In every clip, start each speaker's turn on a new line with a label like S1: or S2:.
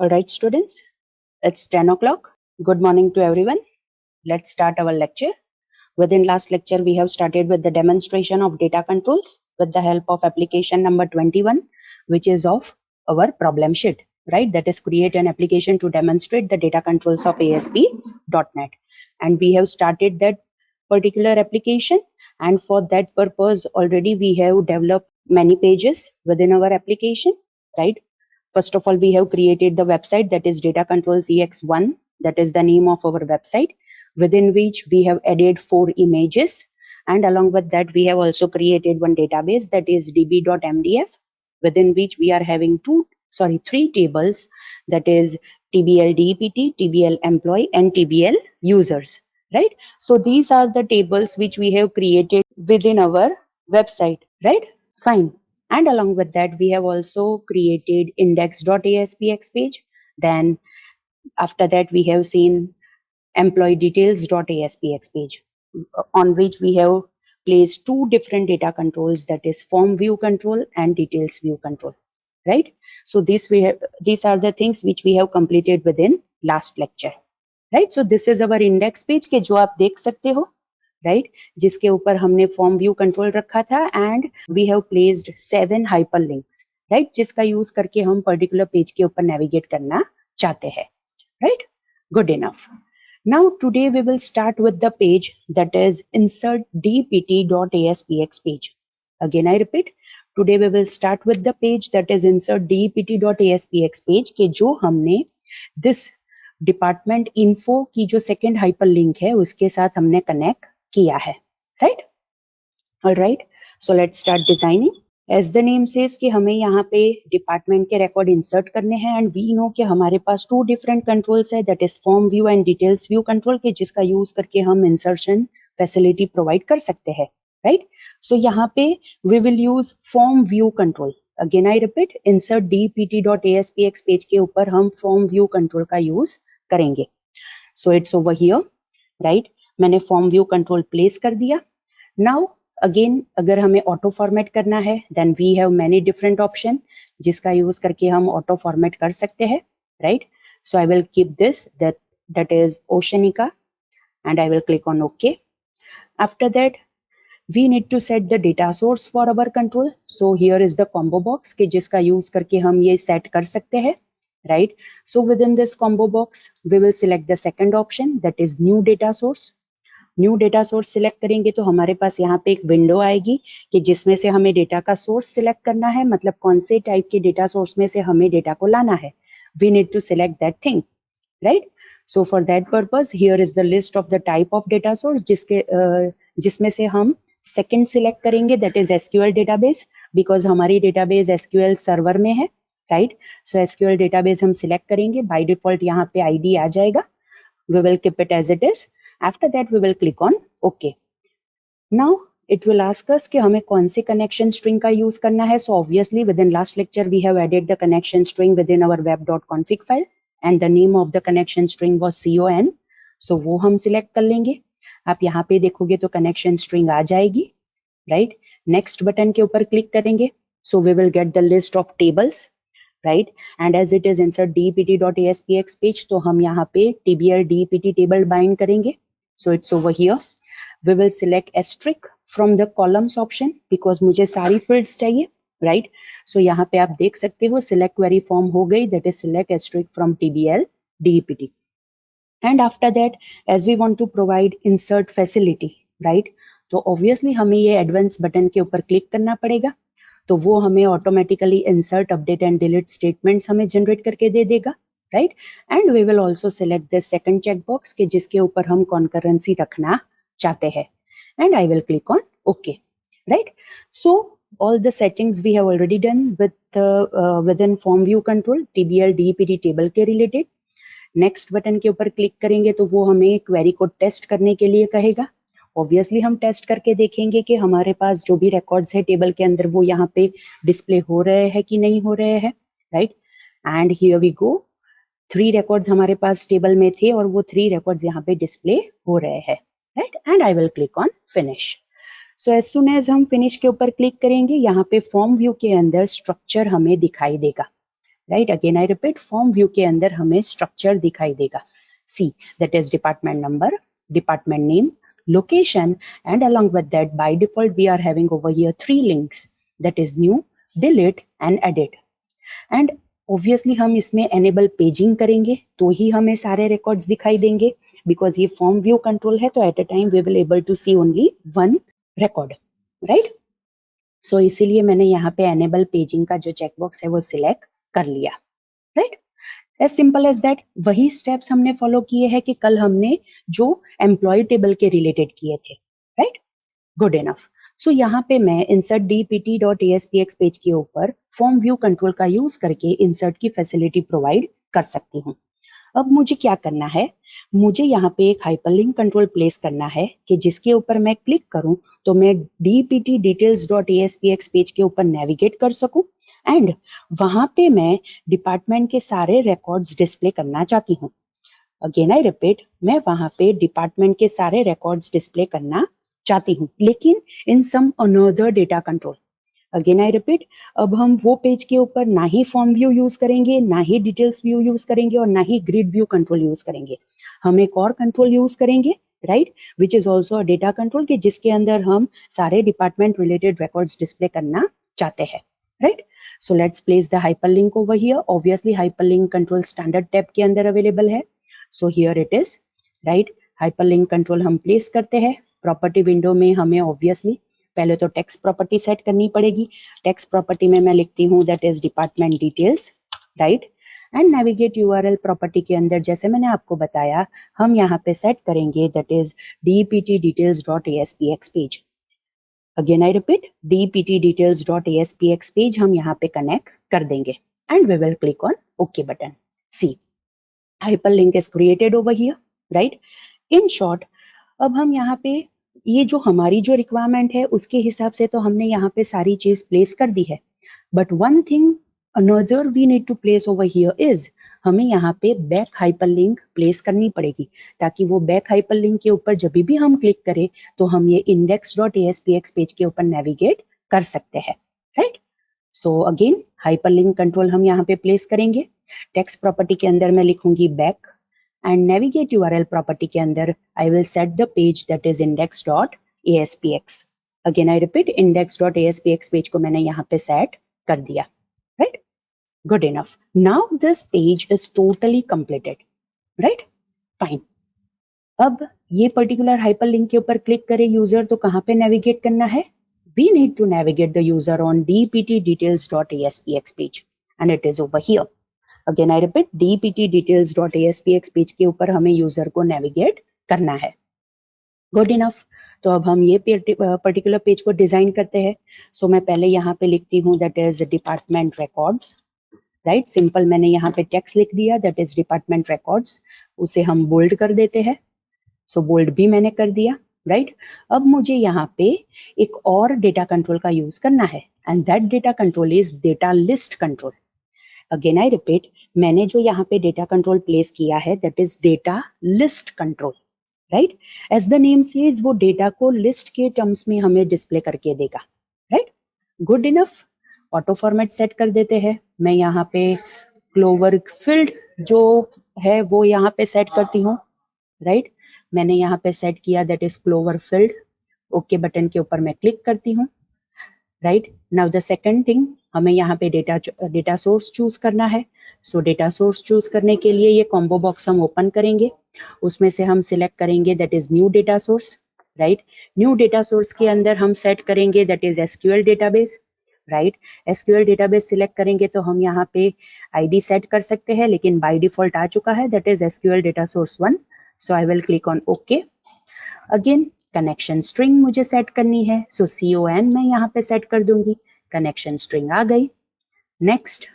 S1: All right, students, it's 10 o'clock. Good morning to everyone. Let's start our lecture. Within last lecture, we have started with the demonstration of data controls with the help of application number 21, which is of our problem sheet, right? That is create an application to demonstrate the data controls of ASP.NET. And we have started that particular application. And for that purpose, already we have developed many pages within our application, right? First of all, we have created the website, that is Data Controls EX1. That is the name of our website, within which we have added 4 images. And along with that, we have also created one database, that is db.mdf, within which we are having 3 tables, that is TBL DEPT, TBL employee, and TBL users, right? So these are the tables which we have created within our website, right? Fine. And along with that, we have also created index.aspx page. Then after that, we have seen employee details.aspx page, on which we have placed 2 different data controls, that is form view control and details view control, right? So these are the things which we have completed within last lecture, right? So this is our index page के जो आप देख सकते हो, right जिसके ऊपर हमने form view control रखा था and we have placed 7 hyperlinks, right, जिसका यूज करके हम पर्टिकुलर पेज के ऊपर नेविगेट करना चाहते हैं, right? Good enough. Now today we will start with the page that is insert dpt.aspx page. Again I repeat, today we will start with the page that is insert dpt.aspx page के जो हमने this department info की जो second hyperlink है उसके साथ हमने connect किया है, right? Alright, so let's start designing. As the name says कि हमें यहाँ पे डिपार्टमेंट के रिकॉर्ड इंसर्ट करने हैं एंड वी नो कि हमारे पास 2 डिफरेंट कंट्रोल्स है, that is form view and details view control के जिसका यूज करके हम इंसर्शन फैसिलिटी प्रोवाइड कर सकते हैं, राइट? सो यहाँ पे we will use form view control. Again I repeat, insert dpt.aspx page के ऊपर हम फॉर्म व्यू कंट्रोल का यूज करेंगे. So it's over here, right? मैंने फॉर्म व्यू कंट्रोल प्लेस कर दिया. नाउ अगेन अगर हमें ऑटो फॉर्मेट करना है then we have many different option जिसका यूज करके हम ऑटो फॉर्मेट कर सकते हैं, right? So I will keep this that is ओशनिका and I will click on okay. After that we need to set the data source for our control. So here is the combo box के जिसका use करके हम ये set कर सकते हैं, right? So within this combo box we will select the second option, that is new data source. New data source select करेंगे तो हमारे पास यहाँ पे एक विंडो आएगी कि जिसमें से हमें डेटा का सोर्स सिलेक्ट करना है, मतलब कौन से टाइप के डेटा सोर्स में से हमें डेटा को लाना है. We need to select that thing, right? So for that purpose here is the list of the type of data source जिसमें से हम सेकंड सिलेक्ट करेंगे, that is SQL database, because हमारी डेटाबेस एसक्यूएल सर्वर में है, राइट? So SQL database हम select करेंगे. बाय डिफॉल्ट यहाँ पे आईडी आ जाएगा. We will keep it as it is. After that we will click on OK. Now it will ask us कि हमें कौन से connection string का use करना है. So obviously within last lecture we have added the connection string within our web.config file and the name of the connection string was con. So वो हम select कर लेंगे. आप यहाँ पे देखोगे तो connection string आ जाएगी, right? Next button के ऊपर click करेंगे. So we will get the list of tables, right? And as it is insert dpt.aspx page तो हम यहाँ पे tbl dept table bind करेंगे. So it's over here. We will select asterisk from the columns option because मुझे सारी fields चाहिए, right? So यहाँ पे आप देख सकते हो select query form हो गई, that is select asterisk from tbl dept. And after that as we want to provide insert facility, right? तो obviously हमें ये advance button के ऊपर click करना पड़ेगा. तो वो हमें automatically insert update and delete statements हमें जनरेट करके दे देगा, right? And we will also select the second check box के जिसके ऊपर हम कॉन्करेंसी रखना चाहते हैं and I will click on okay, right? So all the settings we have already done with within form view control tbl dept table के related. Next button के ऊपर क्लिक करेंगे तो वो हमें क्वेरी को टेस्ट करने के लिए कहेगा. ऑब्वियसली हम टेस्ट करके देखेंगे कि हमारे पास जो भी रिकॉर्ड्स है टेबल के अंदर वो यहाँ पे डिस्प्ले हो रहे हैं कि नहीं हो रहे हैं, right? And here we go, 3 records हमारे पास टेबल में थे और वो 3 रिकॉर्ड्स यहाँ पे डिस्प्ले हो रहे हैं, right? And I will click on finish. So as soon as हम फिनिश के ऊपर क्लिक करेंगे यहाँ पे फॉर्म व्यू के अंदर स्ट्रक्चर हमें दिखाई देगा, right. Again I repeat, form view के अंदर हमें स्ट्रक्चर दिखाई देगा। See, that is department number, department name, location, and along with that, by default, we are having over here 3 links, that is new, delete, and edit. And obviously हम इसमें enable paging करेंगे तो ही हमें सारे records दिखाई देंगे, because ये form view control है तो at a time we will able to see only one record, right? So इसीलिए मैंने यहाँ पे enable paging का जो checkbox है वो select कर लिया, right? As simple as that. वही स्टेप्स हमने फॉलो किए हैं कि कल हमने जो एम्प्लॉय टेबल के रिलेटेड किए थे, राइट। Good enough. सो यहाँ पे मैं इंसर्ट dpt.aspx पेज के ऊपर फॉर्म व्यू कंट्रोल का यूज करके इंसर्ट की फैसिलिटी प्रोवाइड कर सकती हूँ। अब मुझे क्या करना है, मुझे यहाँ पे एक हाइपरलिंक कंट्रोल प्लेस करना है कि जिसके ऊपर मैं क्लिक करूं तो मैं dpt-details.aspx पेज के ऊपर नेविगेट कर सकूं एंड वहां पे मैं डिपार्टमेंट के सारे रिकॉर्ड्स डिस्प्ले करना चाहती हूँ। अगेन आई रिपीट, मैं वहां पे डिपार्टमेंट के सारे रिकॉर्ड्स डिस्प्ले करना चाहती हूँ, लेकिन in some another data control. Again I repeat, अब हम वो पेज के ऊपर ना ही फॉर्म व्यू यूज करेंगे, ना ही डिटेल्स व्यू यूज करेंगे और ना ही ग्रिड व्यू कंट्रोल यूज करेंगे। हम एक और कंट्रोल यूज करेंगे, right, which is also a data control के जिसके अंदर हम सारे डिपार्टमेंट रिलेटेड रिकॉर्ड्स डिस्प्ले करना चाहते हैं, right. So let's place the hyperlink over here. Obviously hyperlink control standard tab के अंदर available है. So here it is, right? Hyperlink control हम place करते हैं. Property window में हमें obviously पहले तो text property set करनी पड़ेगी. Text property में मैं लिखती हूँ that is department details, right? And navigate URL property के अंदर जैसे मैंने आपको बताया हम यहाँ पे set करेंगे that is dpt-details.aspx page. Again I repeat, dpt-details.aspx page हम यहाँ पे कनेक्ट कर देंगे and we will click on OK button. See, hyperlink is created over here, right? In short, अब हम यहाँ पे ये जो हमारी जो रिक्वायरमेंट है उसके हिसाब से तो हमने यहाँ पे सारी चीज प्लेस कर दी है, but one thing another we need to place over here is हमें यहाँ पे बैक हाइपरलिंक प्लेस करनी पड़ेगी ताकि वो बैक हाइपरलिंक के ऊपर जब भी हम क्लिक करें तो हम ये index.aspx पेज के ऊपर नेविगेट कर सकते हैं, right. So again hyperlink control हम यहाँ पे प्लेस करेंगे। टेक्स्ट प्रॉपर्टी के अंदर मैं लिखूंगी back and navigate URL property के अंदर I will set the page that is index.aspx। Again I repeat, index.aspx page को मैंने यहाँ पे सेट कर दिया, right? Good enough. Now this page is totally completed, right? Fine. अब ये पर्टिकुलर हाइपरलिंक के ऊपर क्लिक करे यूजर तो कहाँ पे नेविगेट करना है? We need to navigate the user on dpt-details.aspx page and it is over here. Again I repeat, dpt-details.aspx page के ऊपर हमें यूजर को नेविगेट करना है। Good enough. तो अब हम ये पर्टिकुलर पेज को डिजाइन करते हैं। सो मैं पहले यहाँ पे लिखती हूँ that is department records, right. Simple मैंने यहाँ पे टेक्स्ट लिख दिया दैट इज डिपार्टमेंट रिकॉर्ड्स, उसे हम बोल्ड कर देते हैं। सो बोल्ड भी मैंने कर दिया, राइट। अब मुझे यहाँ पे एक और डेटा कंट्रोल का यूज करना है and that data control is data list control. Again I repeat, मैंने जो यहाँ पे डेटा कंट्रोल प्लेस किया है that is data list control, right. As the name says वो डेटा को लिस्ट के टर्म्स में हमें डिस्प्ले करके देगा, right. Good enough. Auto format set कर देते हैं। मैं यहाँ पे क्लोवरफील्ड जो है वो यहाँ पे सेट करती हूँ, राइट। मैंने यहाँ पे सेट किया दैट इज क्लोवरफील्ड। ओके बटन के ऊपर मैं क्लिक करती हूँ, right. Now the second thing, हमें यहाँ पे डेटा सोर्स चूज करना है। सो डेटा सोर्स चूज करने के लिए ये कॉम्बो बॉक्स हम ओपन करेंगे, उसमें से हम सिलेक्ट करेंगे that is new data source, right. New data source के अंदर हम सेट करेंगे that is SQL database, right. SQL database select करेंगे तो हम यहाँ पे आईडी सेट कर सकते हैं, लेकिन बाय डिफॉल्ट आ चुका है that is SQL data source 1। So I will click on okay. Again connection string मुझे सेट करनी है, सो CON मैं यहाँ पे सेट कर दूंगी। कनेक्शन स्ट्रिंग आ गई। नेक्स्ट,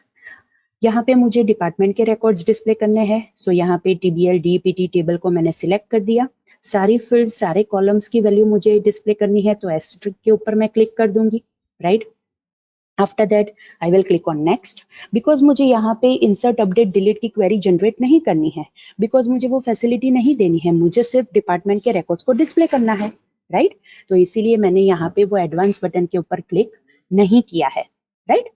S1: यहाँ पे मुझे डिपार्टमेंट के रिकॉर्ड्स डिस्प्ले करने हैं। सो यहाँ पे TBL DPT टेबल को मैंने सिलेक्ट कर दिया। सारी फील्ड सारे कॉलम्स की वैल्यू मुझे डिस्प्ले करनी है तो एस्ट्रिक के ऊपर मैं क्लिक कर दूंगी, right. After that I will click on next, because मुझे यहाँ पे इंसर्ट अपडेट डिलीट की क्वेरी जनरेट नहीं करनी है, बिकॉज मुझे वो फैसिलिटी नहीं देनी है, मुझे सिर्फ डिपार्टमेंट के रिकॉर्ड्स को डिस्प्ले करना है, राइट। तो इसीलिए मैंने यहाँ पे वो एडवांस बटन के ऊपर क्लिक नहीं किया है, right.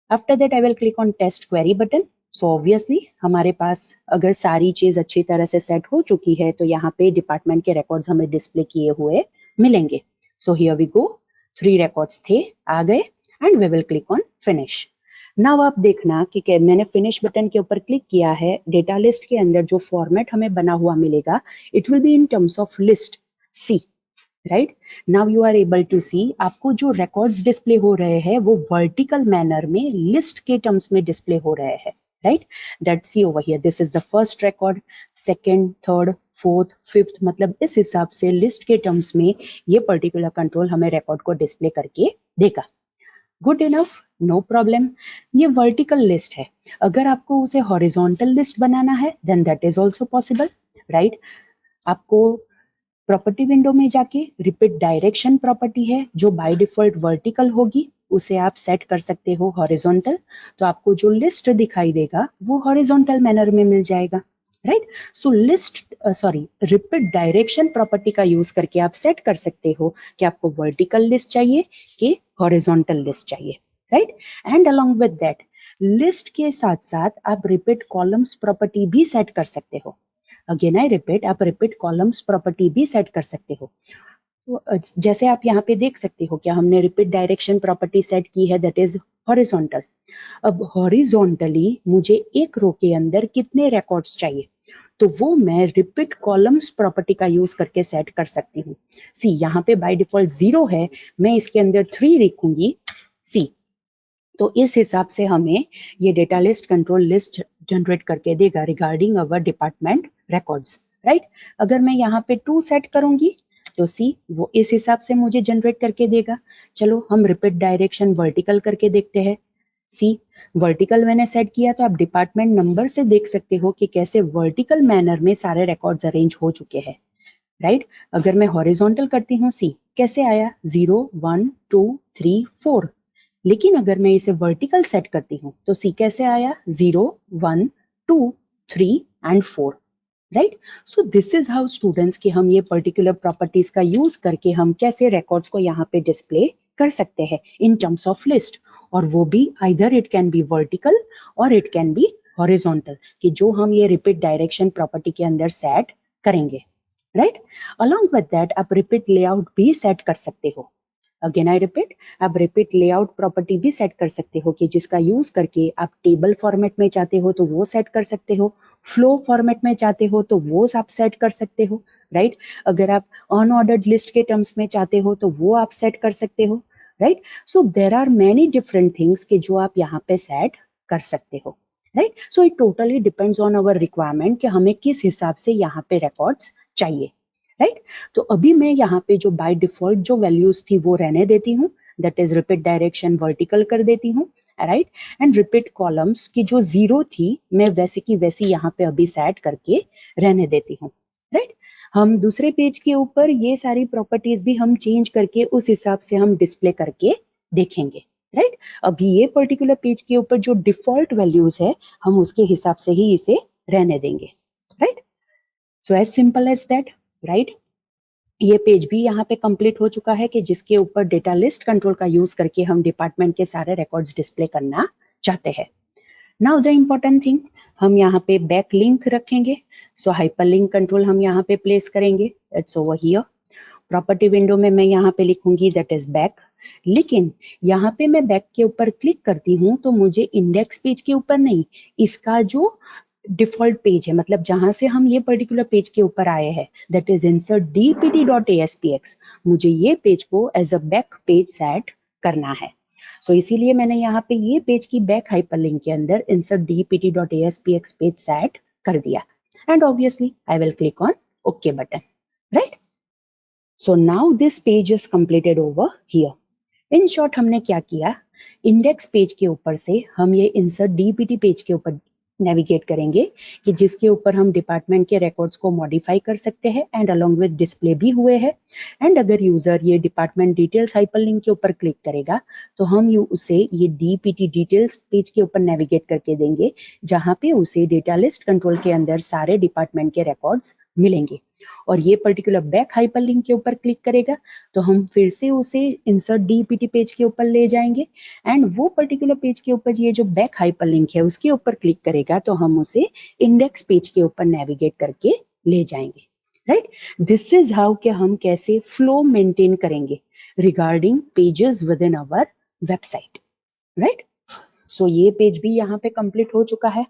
S1: After that I will click on test query button. So obviously हमारे पास अगर सारी चीज अच्छी तरह से सेट हो चुकी है तो यहाँ पे डिपार्टमेंट के रिकॉर्ड्स हमें डिस्प्ले किए हुए मिलेंगे। So here we go, 3 records थे, आ गए, and we will click on finish. Now आप देखना कि मैंने फिनिश बटन के ऊपर क्लिक किया है, डेटा लिस्ट के अंदर जो फॉर्मेट हमें बना हुआ मिलेगा, it will be in terms of list see, right. Now you are able to see, आपको जो रिकॉर्ड्स डिस्प्ले हो रहे हैं वो वर्टिकल मैनर में लिस्ट के टर्म्स में डिस्प्ले हो रहे हैं, right. That see over here, this is the first record, second, third, fourth, fifth, मतलब इस हिसाब से लिस्ट के टर्म्स में ये पर्टिकुलर कंट्रोल हमें रिकॉर्ड को डिस्प्ले करके देगा। Good enough, no problem. ये वर्टिकल लिस्ट है, अगर आपको उसे हॉरिजॉन्टल लिस्ट बनाना है then that is also possible, right. आपको प्रॉपर्टी विंडो में जाके रिपीट डायरेक्शन प्रॉपर्टी है जो बाय डिफॉल्ट वर्टिकल होगी, उसे आप सेट कर सकते हो हॉरिजॉन्टल, तो आपको जो लिस्ट दिखाई देगा वो हॉरिजॉन्टल मैनर में मिल जाएगा, राइट। सो लिस्ट रिपीट डायरेक्शन प्रॉपर्टी का यूज करके आप सेट कर सकते हो कि आपको वर्टिकल लिस्ट चाहिए कि हॉरिजॉन्टल लिस्ट चाहिए, right. And along with that list के साथ साथ आप रिपीट कॉलम्स प्रॉपर्टी भी सेट कर सकते हो। अगेन आई रिपीट, आप रिपीट कॉलम्स प्रॉपर्टी भी सेट कर सकते हो। जैसे आप यहाँ पे देख सकते हो क्या हमने रिपीट डायरेक्शन प्रॉपर्टी सेट की है, दैट इज हॉरिजॉन्टल। अब हॉरिजॉन्टली मुझे एक रो के अंदर कितने रिकॉर्ड्स चाहिए, तो वो मैं रिपीट कॉलम्स प्रॉपर्टी का यूज करके सेट कर सकती हूँ। सी यहाँ पे बाय डिफॉल्ट 0 है, मैं इसके अंदर 3 लिखूंगी सी, तो इस हिसाब से हमें ये data list control list generate करके देगा रिगार्डिंग अवर डिपार्टमेंट रिकॉर्ड्स, राइट। अगर मैं यहाँ पे 2 सेट करूंगी तो सी वो इस हिसाब से मुझे जनरेट करके देगा। चलो हम रिपीट डायरेक्शन वर्टिकल करके देखते हैं। सी वर्टिकल मैंने सेट किया तो आप डिपार्टमेंट नंबर से देख सकते हो कि कैसे वर्टिकल मैनर में सारे रिकॉर्ड्स अरेंज हो चुके हैं, राइट। अगर मैं हॉरिजॉन्टल करती हूँ सी, कैसे आया 0 1 2 3 4, लेकिन अगर मैं इसे वर्टिकल सेट करती हूँ तो सी कैसे आया 0 1 2 3 and 4, right. So this is how students कि हम ये पर्टिकुलर प्रॉपर्टीज का यूज करके हम कैसे रिकॉर्ड्स को यहाँ पे डिस्प्ले कर सकते हैं इन टर्म्स ऑफ लिस्ट, और वो भी either it can be vertical और इट कैन बी हॉरिजॉन्टल, कि जो हम ये रिपीट डायरेक्शन प्रॉपर्टी के अंदर सेट करेंगे, राइट। अलोंग विद दैट आप रिपीट लेआउट भी सेट कर सकते हो। अगेन आई रिपीट, आप रिपीट लेआउट प्रॉपर्टी भी सेट कर सकते हो कि जिसका यूज करके आप टेबल फॉर्मेट में चाहते हो तो वो सेट कर सकते हो, फ्लो फॉर्मेट में चाहते हो तो वो आप सेट कर सकते हो, राइट। अगर आप अनऑर्डर्ड लिस्ट के टर्म्स में चाहते हो तो वो आप सेट कर सकते हो, right. So there are many different things के जो आप यहाँ पे सेट कर सकते हो, right. So it totally depends on our requirement कि हमें किस हिसाब से यहाँ पे रिकॉर्ड्स चाहिए, राइट। तो अभी मैं यहाँ पे जो बाय डिफॉल्ट जो वैल्यूज थी वो रहने देती हूँ, that is repeat direction vertical कर देती हूँ, राइट। एंड रिपीट कॉलम्स की जो 0 थी मैं वैसे की वैसी यहाँ पे अभी सेट करके रहने देती हूँ, राइट। हम दूसरे पेज के ऊपर ये सारी प्रॉपर्टीज भी हम चेंज करके उस हिसाब से हम डिस्प्ले करके देखेंगे, राइट। अभी ये पर्टिकुलर पेज के ऊपर जो डिफॉल्ट वैल्यूज है हम उसके हिसाब से ही इसे रहने देंगे, right. So as simple as that, right. ये पेज भी यहाँ पे कंप्लीट हो चुका है कि जिसके ऊपर डेटा लिस्ट कंट्रोल का यूज करके हम डिपार्टमेंट के सारे रिकॉर्ड्स डिस्प्ले करना चाहते हैं। नाउ द इम्पोर्टेंट थिंग, हम यहाँ पे बैक लिंक रखेंगे। सो हाइपर लिंक कंट्रोल हम यहाँ पे प्लेस करेंगे, it's over here. Property window में मैं यहाँ पे लिखूंगी दैट इज बैक, लेकिन यहाँ पे मैं बैक के ऊपर क्लिक करती हूँ तो मुझे इंडेक्स पेज के ऊपर नहीं, इसका जो डिफॉल्ट पेज है, मतलब जहां से हम ये पर्टिकुलर पेज के ऊपर आए हैं, दैट इज insert dpt.aspx, मुझे ये पेज को as a back page set करना है। सो इसीलिए मैंने यहाँ पे ये पेज की बैक हाइपरलिंक के अंदर insert dpt.aspx पेज सेट कर दिया, and obviously I will click on okay button, right. So now this page is completed over here. In short हमने क्या किया, इंडेक्स पेज के ऊपर से हम ये इंसर्ट डीपीटी पेज के ऊपर नेविगेट करेंगे कि जिसके ऊपर हम डिपार्टमेंट के रिकॉर्ड्स को मॉडिफाई कर सकते हैं एंड अलोंग विद डिस्प्ले भी हुए हैं। एंड अगर यूजर ये डिपार्टमेंट डिटेल्स हाइपरलिंक के ऊपर क्लिक करेगा तो हम उसे ये डीपीटी डिटेल्स पेज के ऊपर नेविगेट करके देंगे, जहां पे उसे डेटा लिस्ट कंट्रोल के अंदर सारे डिपार्टमेंट के रिकॉर्ड्स मिलेंगे। और ये पर्टिकुलर बैक हाइपरलिंक के ऊपर क्लिक करेगा तो हम फिर से उसे इंसर्ट डीपीटी पेज के ऊपर ले जाएंगे, एंड वो पर्टिकुलर पेज के ऊपर ये जो बैक हाइपरलिंक है उसके ऊपर क्लिक करेगा तो हम उसे इंडेक्स पेज के ऊपर नेविगेट करके ले जाएंगे। राइट, दिस इज हाउ कि हम कैसे फ्लो मेंटेन करेंगे regarding pages within our website. Right, so ये पेज भी यहाँ पे कंप्लीट हो चुका है।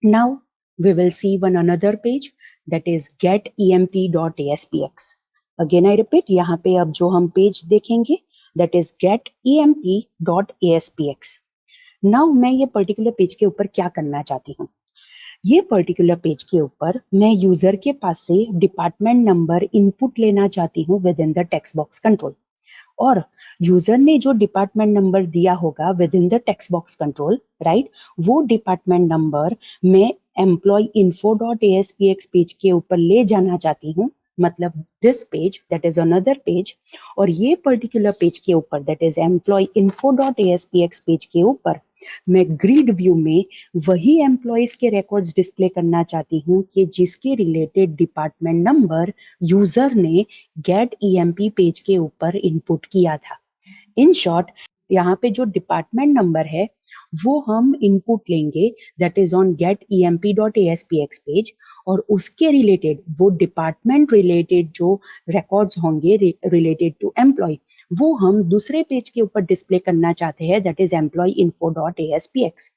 S1: Now we will see one another page, that is getemp.aspx. Again I repeat, यहाँ पे अब जो हम पेज देखेंगे that is getemp.aspx. Now मैं ये पर्टिकुलर पेज के ऊपर क्या करना चाहती हूँ, ये पर्टिकुलर पेज के ऊपर मैं यूजर के पास से डिपार्टमेंट नंबर इनपुट लेना चाहती हूँ with in the text box control, और यूजर ने जो डिपार्टमेंट नंबर दिया होगा with in the text box control, right, वो डिपार्टमेंट नंबर मैं employee.info.aspx पेज के ऊपर ले जाना चाहती हूँ, मतलब this page that is another page, और ये पर्टिकुलर पेज के ऊपर दैट इज employee.info.aspx पेज के ऊपर मैं ग्रिड व्यू में वही एम्प्लॉयज के रिकॉर्ड्स डिस्प्ले करना चाहती हूँ कि जिसके रिलेटेड डिपार्टमेंट नंबर यूजर ने गेट ईएमपी पेज के ऊपर इनपुट किया था। इन शॉर्ट, यहाँ पे जो डिपार्टमेंट नंबर है वो हम इनपुट लेंगे that is on getemp.aspx page, और उसके रिलेटेड वो डिपार्टमेंट रिलेटेड जो रिकॉर्ड्स होंगे रिलेटेड टू एम्प्लॉय वो हम दूसरे पेज के ऊपर डिस्प्ले करना चाहते हैं दैट इज employee.info.aspx।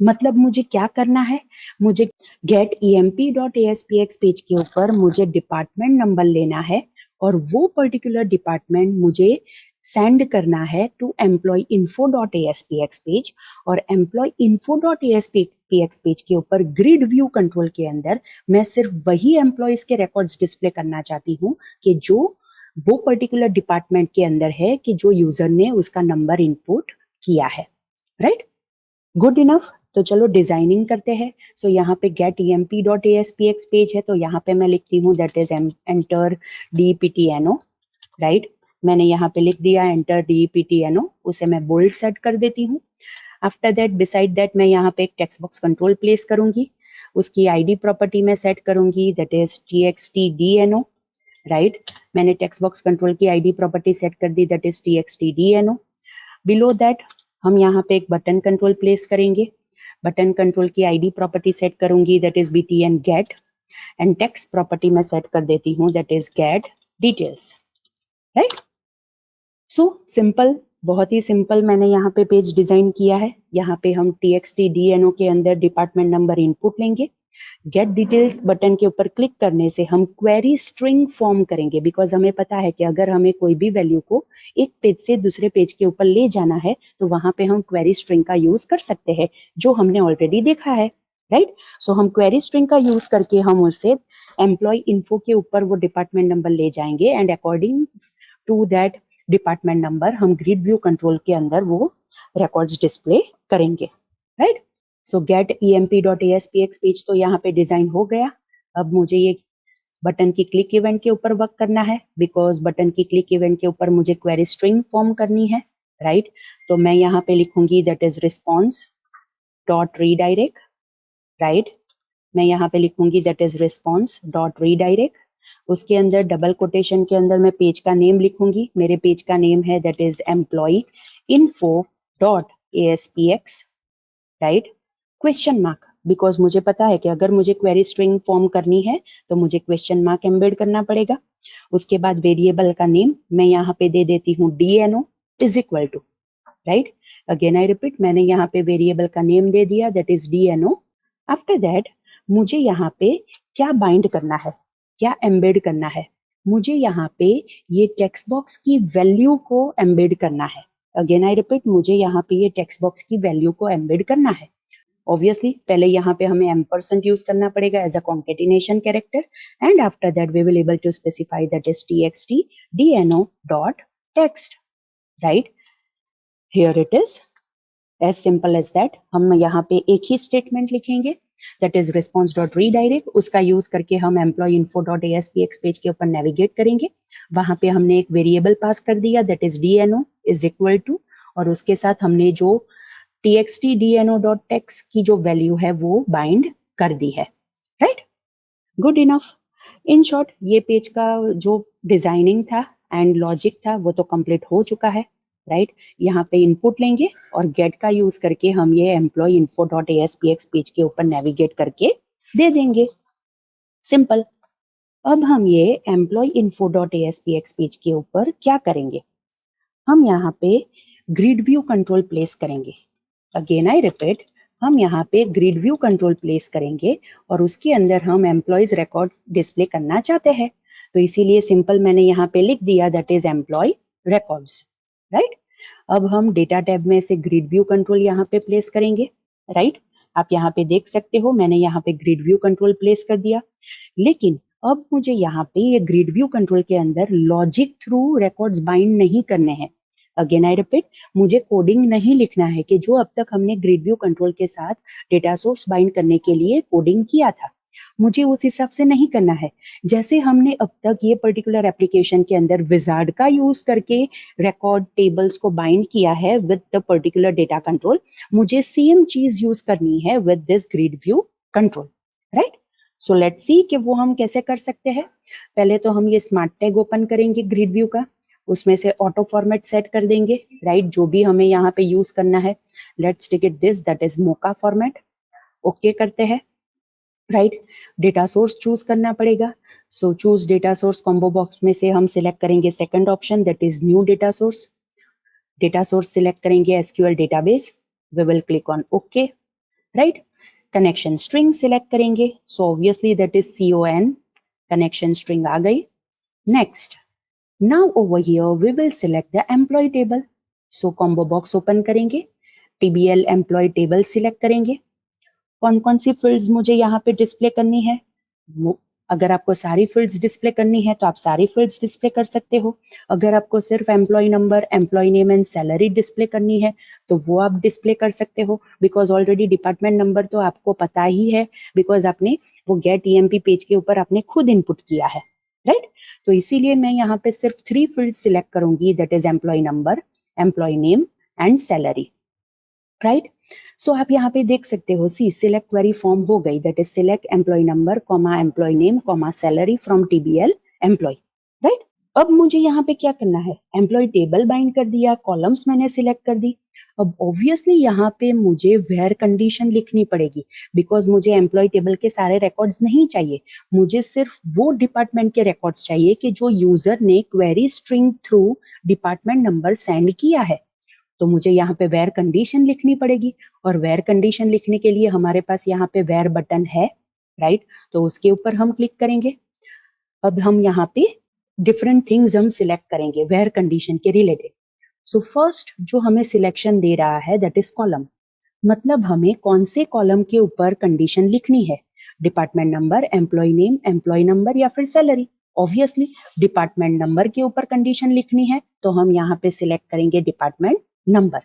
S1: मतलब मुझे क्या करना है, मुझे getemp.aspx पेज के ऊपर मुझे डिपार्टमेंट नंबर लेना है और वो पर्टिकुलर डिपार्टमेंट मुझे सेंड करना है टू employee.info.aspx पेज, और employee.info.aspx पेज के ऊपर ग्रिड व्यू कंट्रोल के अंदर मैं सिर्फ वही एम्प्लॉयज के रिकॉर्ड्स डिस्प्ले करना चाहती हूँ कि जो वो पर्टिकुलर डिपार्टमेंट के अंदर है कि जो यूजर ने उसका नंबर इनपुट किया है। Right, good enough. तो चलो डिजाइनिंग करते हैं। सो यहाँ पे getemp.aspx पेज है तो यहाँ पे मैं लिखती हूँ that is enter dptno। Right, मैंने यहाँ पे लिख दिया एंटर dptno, उसे मैं बोल्ड सेट कर देती हूँ। आफ्टर दैट बिसाइड दैट मैं यहाँ पे एक टेक्स्ट बॉक्स कंट्रोल प्लेस करूंगी, उसकी आईडी प्रॉपर्टी में सेट करूंगी दैट इज txtdno। राइट, मैंने टेक्स्ट बॉक्स कंट्रोल की आईडी प्रॉपर्टी सेट कर दी that is txtdno। Below that हम यहाँ पे एक बटन कंट्रोल प्लेस करेंगे, बटन कंट्रोल की आईडी प्रॉपर्टी सेट करूंगी that is btn get, and text property में सेट कर देती हूँ that is get details। Right, so simple, बहुत ही सिंपल मैंने यहाँ पे पेज डिजाइन किया है। यहाँ पे हम txtdno के अंदर डिपार्टमेंट नंबर इनपुट लेंगे, गेट डिटेल्स बटन के ऊपर क्लिक करने से हम क्वेरी स्ट्रिंग फॉर्म करेंगे, बिकॉज हमें पता है कि अगर हमें कोई भी वैल्यू को एक पेज से दूसरे पेज के ऊपर ले जाना है तो वहां पे हम क्वेरी स्ट्रिंग का यूज कर सकते हैं जो हमने ऑलरेडी देखा है। राइट, सो हम क्वेरी स्ट्रिंग का यूज करके हम उससे एम्प्लॉय इन्फो के ऊपर वो डिपार्टमेंट नंबर ले जाएंगे and according to that department number हम ग्रिड व्यू कंट्रोल के अंदर वो रिकॉर्ड्स डिस्प्ले करेंगे। राइट, सो getemp.aspx पेज तो यहाँ पे डिजाइन हो गया। अब मुझे ये बटन की क्लिक इवेंट के ऊपर वर्क करना है, बिकॉज बटन की क्लिक इवेंट के ऊपर मुझे क्वेरी स्ट्रिंग फॉर्म करनी है। राइट, तो मैं यहाँ पे लिखूंगी that is response dot redirect. Right, मैं यहाँ पे लिखूंगी that is response dot redirect, उसके अंदर डबल कोटेशन के अंदर मैं पेज का नेम लिखूंगी, मेरे पेज का नेम है that is employee.info.aspx। Right, question mark, because मुझे पता है कि अगर मुझे क्वेरी स्ट्रिंग फॉर्म करनी है तो मुझे क्वेश्चन मार्क एम्बेड करना पड़ेगा। उसके बाद वेरिएबल का नेम मैं यहाँ पे दे देती हूँ dno is equal to. Right, again I repeat, मैंने यहाँ पे वेरिएबल का नेम दे दिया that is dno। After that मुझे यहाँ पे क्या बाइंड करना है, क्या एम्बेड करना है, मुझे यहाँ पे ये टेक्स्ट बॉक्स की वैल्यू को एम्बेड करना है। अगेन आई रिपीट, मुझे यहाँ पे ये टेक्स्ट बॉक्स की वैल्यू को एम्बेड करना है। ऑब्वियसली पहले यहाँ पे हमें एम्परसेंट यूज करना पड़ेगा as a concatenation character, and after that we will able to specify that is txtdno.text। Right, here it is as simple as that. हम यहाँ पे एक ही स्टेटमेंट लिखेंगे that is response dot redirect, उसका use करके हम employee.info.aspx पेज के ऊपर नेविगेट करेंगे। वहां पे हमने एक वेरिएबल पास कर दिया that is dno is equal to, और उसके साथ हमने जो txtdno.text की जो वैल्यू है वो बाइंड कर दी है। Right, good enough. In short ये पेज का जो डिजाइनिंग था एंड लॉजिक था वो तो कंप्लीट हो चुका है, राइट। यहाँ पे इनपुट लेंगे और गेट का यूज करके हम ये employee info dot ASPX page के ऊपर नेविगेट करके दे देंगे। सिंपल। अब हम ये employee info dot ASPX page के ऊपर क्या करेंगे, हम यहाँ पे ग्रिड व्यू कंट्रोल प्लेस करेंगे। अगेन आई रिपीट, हम यहाँ पे ग्रिड व्यू कंट्रोल प्लेस करेंगे और उसके अंदर हम एम्प्लॉयज रिकॉर्ड डिस्प्ले करना चाहते हैं, तो इसीलिए सिंपल मैंने यहाँ पे लिख दिया that is employee records, right. अब हम डेटा टैब में से ग्रिड व्यू कंट्रोल यहाँ पे प्लेस करेंगे, राइट। आप यहाँ पे देख सकते हो मैंने यहाँ पे ग्रिड व्यू कंट्रोल प्लेस कर दिया, लेकिन अब मुझे यहाँ पे ये ग्रिड व्यू कंट्रोल के अंदर लॉजिक थ्रू रिकॉर्ड्स बाइंड नहीं करने हैं। अगेन आई रिपीट, मुझे कोडिंग नहीं लिखना है कि जो अब तक हमने ग्रिड व्यू कंट्रोल के साथ डेटा सोर्स बाइंड करने के लिए कोडिंग किया था, मुझे उस हिसाब से नहीं करना है। जैसे हमने अब तक ये पर्टिकुलर एप्लीकेशन के अंदर विजार्ड का यूज करके रिकॉर्ड टेबल्स को बाइंड किया है with the particular data control, मुझे सेम चीज यूज करनी है with this grid view control, right. So let's सी कि वो हम कैसे कर सकते हैं। पहले तो हम ये स्मार्ट टैग ओपन करेंगे ग्रिड व्यू का, उसमें से ऑटो फॉर्मेट सेट कर देंगे, राइट। जो भी हमें यहाँ पे यूज करना है, let's take it this that is mocha format. Okay करते हैं, राइट। डेटा सोर्स चूज करना पड़ेगा, so choose data source combo box में से हम सिलेक्ट करेंगे second option that is new data source. Data source select करेंगे SQL database, we will click on okay, right. Connection string select करेंगे, so obviously that is CON, connection string आ गई। Next, now over here we will select the employee table, so combo box open करेंगे, TBL employee table select करेंगे। कौन कौन सी fields मुझे यहाँ पे डिस्प्ले करनी है, अगर आपको सारी फील्ड्स डिस्प्ले करनी है तो आप सारी फील्ड्स डिस्प्ले कर सकते हो। अगर आपको सिर्फ employee number, employee name and salary display करनी है तो वो आप डिस्प्ले कर सकते हो, बिकॉज ऑलरेडी डिपार्टमेंट नंबर तो आपको पता ही है, बिकॉज आपने वो गेट EMP पेज के ऊपर आपने खुद इनपुट किया है, राइट। तो इसीलिए मैं यहाँ पे सिर्फ 3 फील्ड सिलेक्ट करूंगी, that is employee number, employee name and salary, right. So आप यहाँ पे देख सकते हो, सी सिलेक्ट क्वेरी फॉर्म हो गई, that is select employee number comma employee name comma salary from TBL employee, right. अब मुझे यहाँ पे क्या करना है, एम्प्लॉय टेबल बाइंड कर दिया, कॉलम्स मैंने सिलेक्ट कर दी। अब ऑब्वियसली यहाँ पे मुझे वेयर कंडीशन लिखनी पड़ेगी, बिकॉज मुझे एम्प्लॉय टेबल के सारे रिकॉर्ड्स नहीं चाहिए, मुझे सिर्फ वो डिपार्टमेंट के रिकॉर्ड्स चाहिए कि जो यूजर ने query string through department number send किया है। तो मुझे यहाँ पे वेयर कंडीशन लिखनी पड़ेगी, और वेयर कंडीशन लिखने के लिए हमारे पास यहाँ पे वेयर बटन है, राइट। तो उसके ऊपर हम क्लिक करेंगे। अब हम यहाँ पे डिफरेंट थिंग्स हम सिलेक्ट करेंगे वेयर कंडीशन के रिलेटेड। सो फर्स्ट जो हमें सिलेक्शन दे रहा है दैट इज कॉलम, मतलब हमें कौन से कॉलम के ऊपर कंडीशन लिखनी है, department number, employee name, employee number या फिर सैलरी। ऑब्वियसली डिपार्टमेंट नंबर के ऊपर कंडीशन लिखनी है, तो हम यहाँ पे सिलेक्ट करेंगे department number.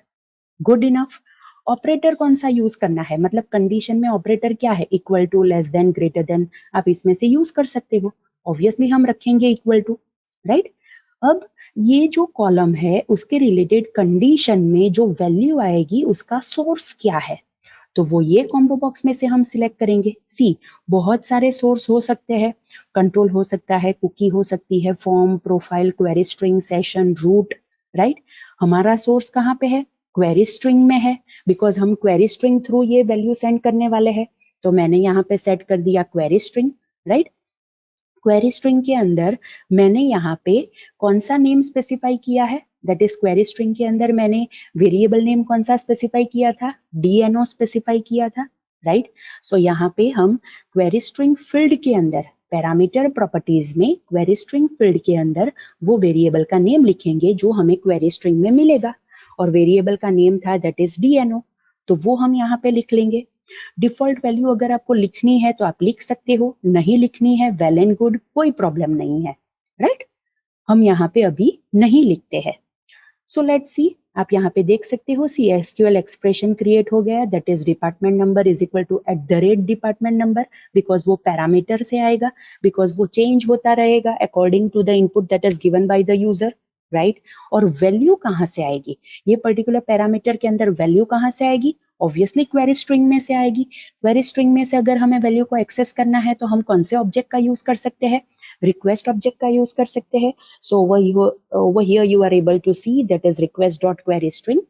S1: Good enough. Operator कौन सा यूज करना है, मतलब कंडीशन में ऑपरेटर क्या है, equal to, less than, greater than, आप इसमें से यूज कर सकते हो। ऑब्वियसली हम रखेंगे इक्वल टू, राइट। अब ये जो कॉलम है उसके रिलेटेड कंडीशन में जो वैल्यू आएगी उसका सोर्स क्या है, तो वो ये कॉम्बो बॉक्स में से हम सिलेक्ट करेंगे। सी बहुत सारे सोर्स हो सकते हैं, कंट्रोल हो सकता है, कुकी हो सकती है, form, profile, query string, session, route, right. हमारा सोर्स कहाँ पे है, क्वेरी स्ट्रिंग में है, बिकॉज हम क्वेरी स्ट्रिंग थ्रू ये वैल्यू सेंड करने वाले हैं, तो मैंने यहाँ पे सेट कर दिया query string, right. Query string के अंदर मैंने यहाँ पे कौन सा नेम स्पेसिफाई किया है, दैट इज क्वेरी स्ट्रिंग के अंदर मैंने वेरिएबल नेम कौन सा स्पेसिफाई किया था, DNO स्पेसिफाई किया था, राइट। सो यहाँ पे हम क्वेरी स्ट्रिंग फील्ड के अंदर पैरामीटर प्रॉपर्टीज में क्वेरी स्ट्रिंग फील्ड के अंदर वो वेरिएबल का नेम लिखेंगे जो हमें क्वेरी स्ट्रिंग में मिलेगा, और वेरिएबल का नेम था दैट इज DNO, तो वो हम यहाँ पे लिख लेंगे। डिफॉल्ट वैल्यू अगर आपको लिखनी है तो आप लिख सकते हो, नहीं लिखनी है वेल एंड गुड, कोई प्रॉब्लम नहीं है, राइट। हम यहाँ पे अभी नहीं लिखते हैं। सो लेट्स सी, आप यहाँ पे देख सकते हो SQL एक्सप्रेशन क्रिएट हो गया, that is department number is equal to @department number, because वो पैरामीटर से आएगा, बिकॉज वो चेंज होता रहेगा according to the input that is given by the user, right. और वैल्यू कहाँ से आएगी, ये पर्टिकुलर पैरामीटर के अंदर वैल्यू कहाँ से आएगी, ऑब्वियसली क्वेरी स्ट्रिंग में से आएगी। क्वेरी स्ट्रिंग में से अगर हमें वैल्यू को एक्सेस करना है तो हम कौन से ऑब्जेक्ट का यूज कर सकते हैं, रिक्वेस्ट ऑब्जेक्ट का यूज कर सकते हैं। सो over here you are able to see that is request dot query string,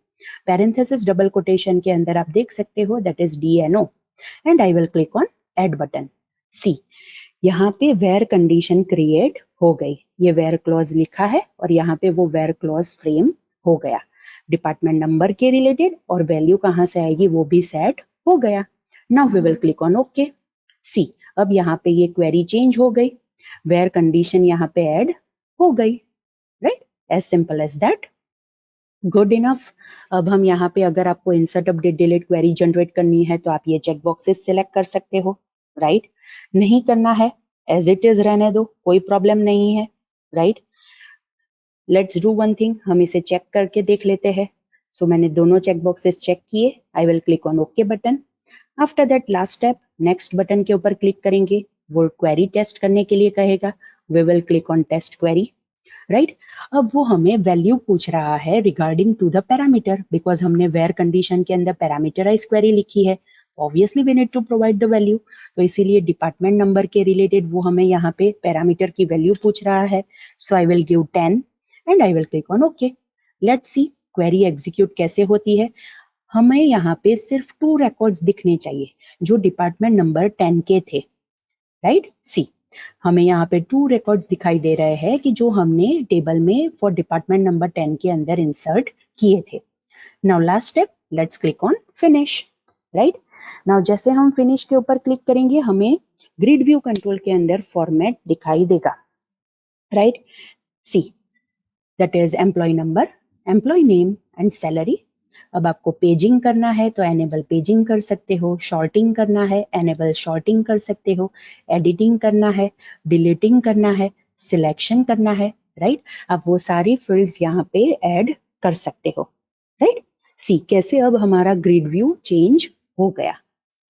S1: parenthesis double quotation के अंदर आप देख सकते हो that is DNO, and I will click on add button. See, यहाँ पे वेयर कंडीशन क्रिएट हो गई, ये वेयर क्लॉज लिखा है और यहाँ पे वो वेयर क्लॉज फ्रेम हो गया, डिपार्टमेंट नंबर के रिलेटेड, और वैल्यू कहाँ से आएगी वो भी सेट हो गया। Now we will click on okay. See, अब यहाँ पे ये क्वेरी चेंज हो गई, वेयर कंडीशन यहाँ पे ऐड हो गई, right, as simple as that, good enough. अब हम यहाँ पे अगर आपको insert update delete query generate करनी है तो आप ये चेक बॉक्सेस सिलेक्ट कर सकते हो, राइट। नहीं करना है एज इट इज रहने दो, कोई प्रॉब्लम नहीं है, right. Let's do one thing, हम इसे चेक करके देख लेते हैं। सो मैंने दोनों चेक बॉक्सेस चेक किए, आई will click on okay button. After that last step, next button के ऊपर क्लिक करेंगे, वो क्वेरी टेस्ट करने के लिए कहेगा, we will click on test query, right. अब वो हमें वैल्यू पूछ रहा है regarding to the parameter, because हमने वेयर कंडीशन के अंदर पैरामीटराइज क्वेरी लिखी है, obviously we need to provide the value, तो इसीलिए डिपार्टमेंट नंबर के रिलेटेड वो हमें यहाँ पे पैरामीटर की वैल्यू पूछ रहा है। So I will give 10 and I will click on okay. Let's see query execute कैसे होती है। हमें यहाँ पे सिर्फ 2 रिकॉर्ड्स दिखने चाहिए जो डिपार्टमेंट नंबर 10 के थे, राइट। सी, हमें यहाँ पे 2 रिकॉर्ड्स दिखाई दे रहे हैं कि जो हमने टेबल में फॉर डिपार्टमेंट नंबर 10 के अंदर इंसर्ट किए थे। Now last step, let's click on finish, right. Now जैसे हम फिनिश के ऊपर क्लिक करेंगे हमें ग्रिड व्यू कंट्रोल के अंदर फॉर्मेट दिखाई देगा, right. See, that is employee number, employee name and salary. अब आपको पेजिंग करना है तो एनेबल पेजिंग कर सकते हो, शॉर्टिंग करना है एनेबल शॉर्टिंग कर सकते हो, एडिटिंग करना है, डिलीटिंग करना है, सिलेक्शन करना है, राइट। आप वो सारी फील्ड्स यहाँ पे ऐड कर सकते हो, राइट। सी, कैसे अब हमारा ग्रिड व्यू चेंज हो गया,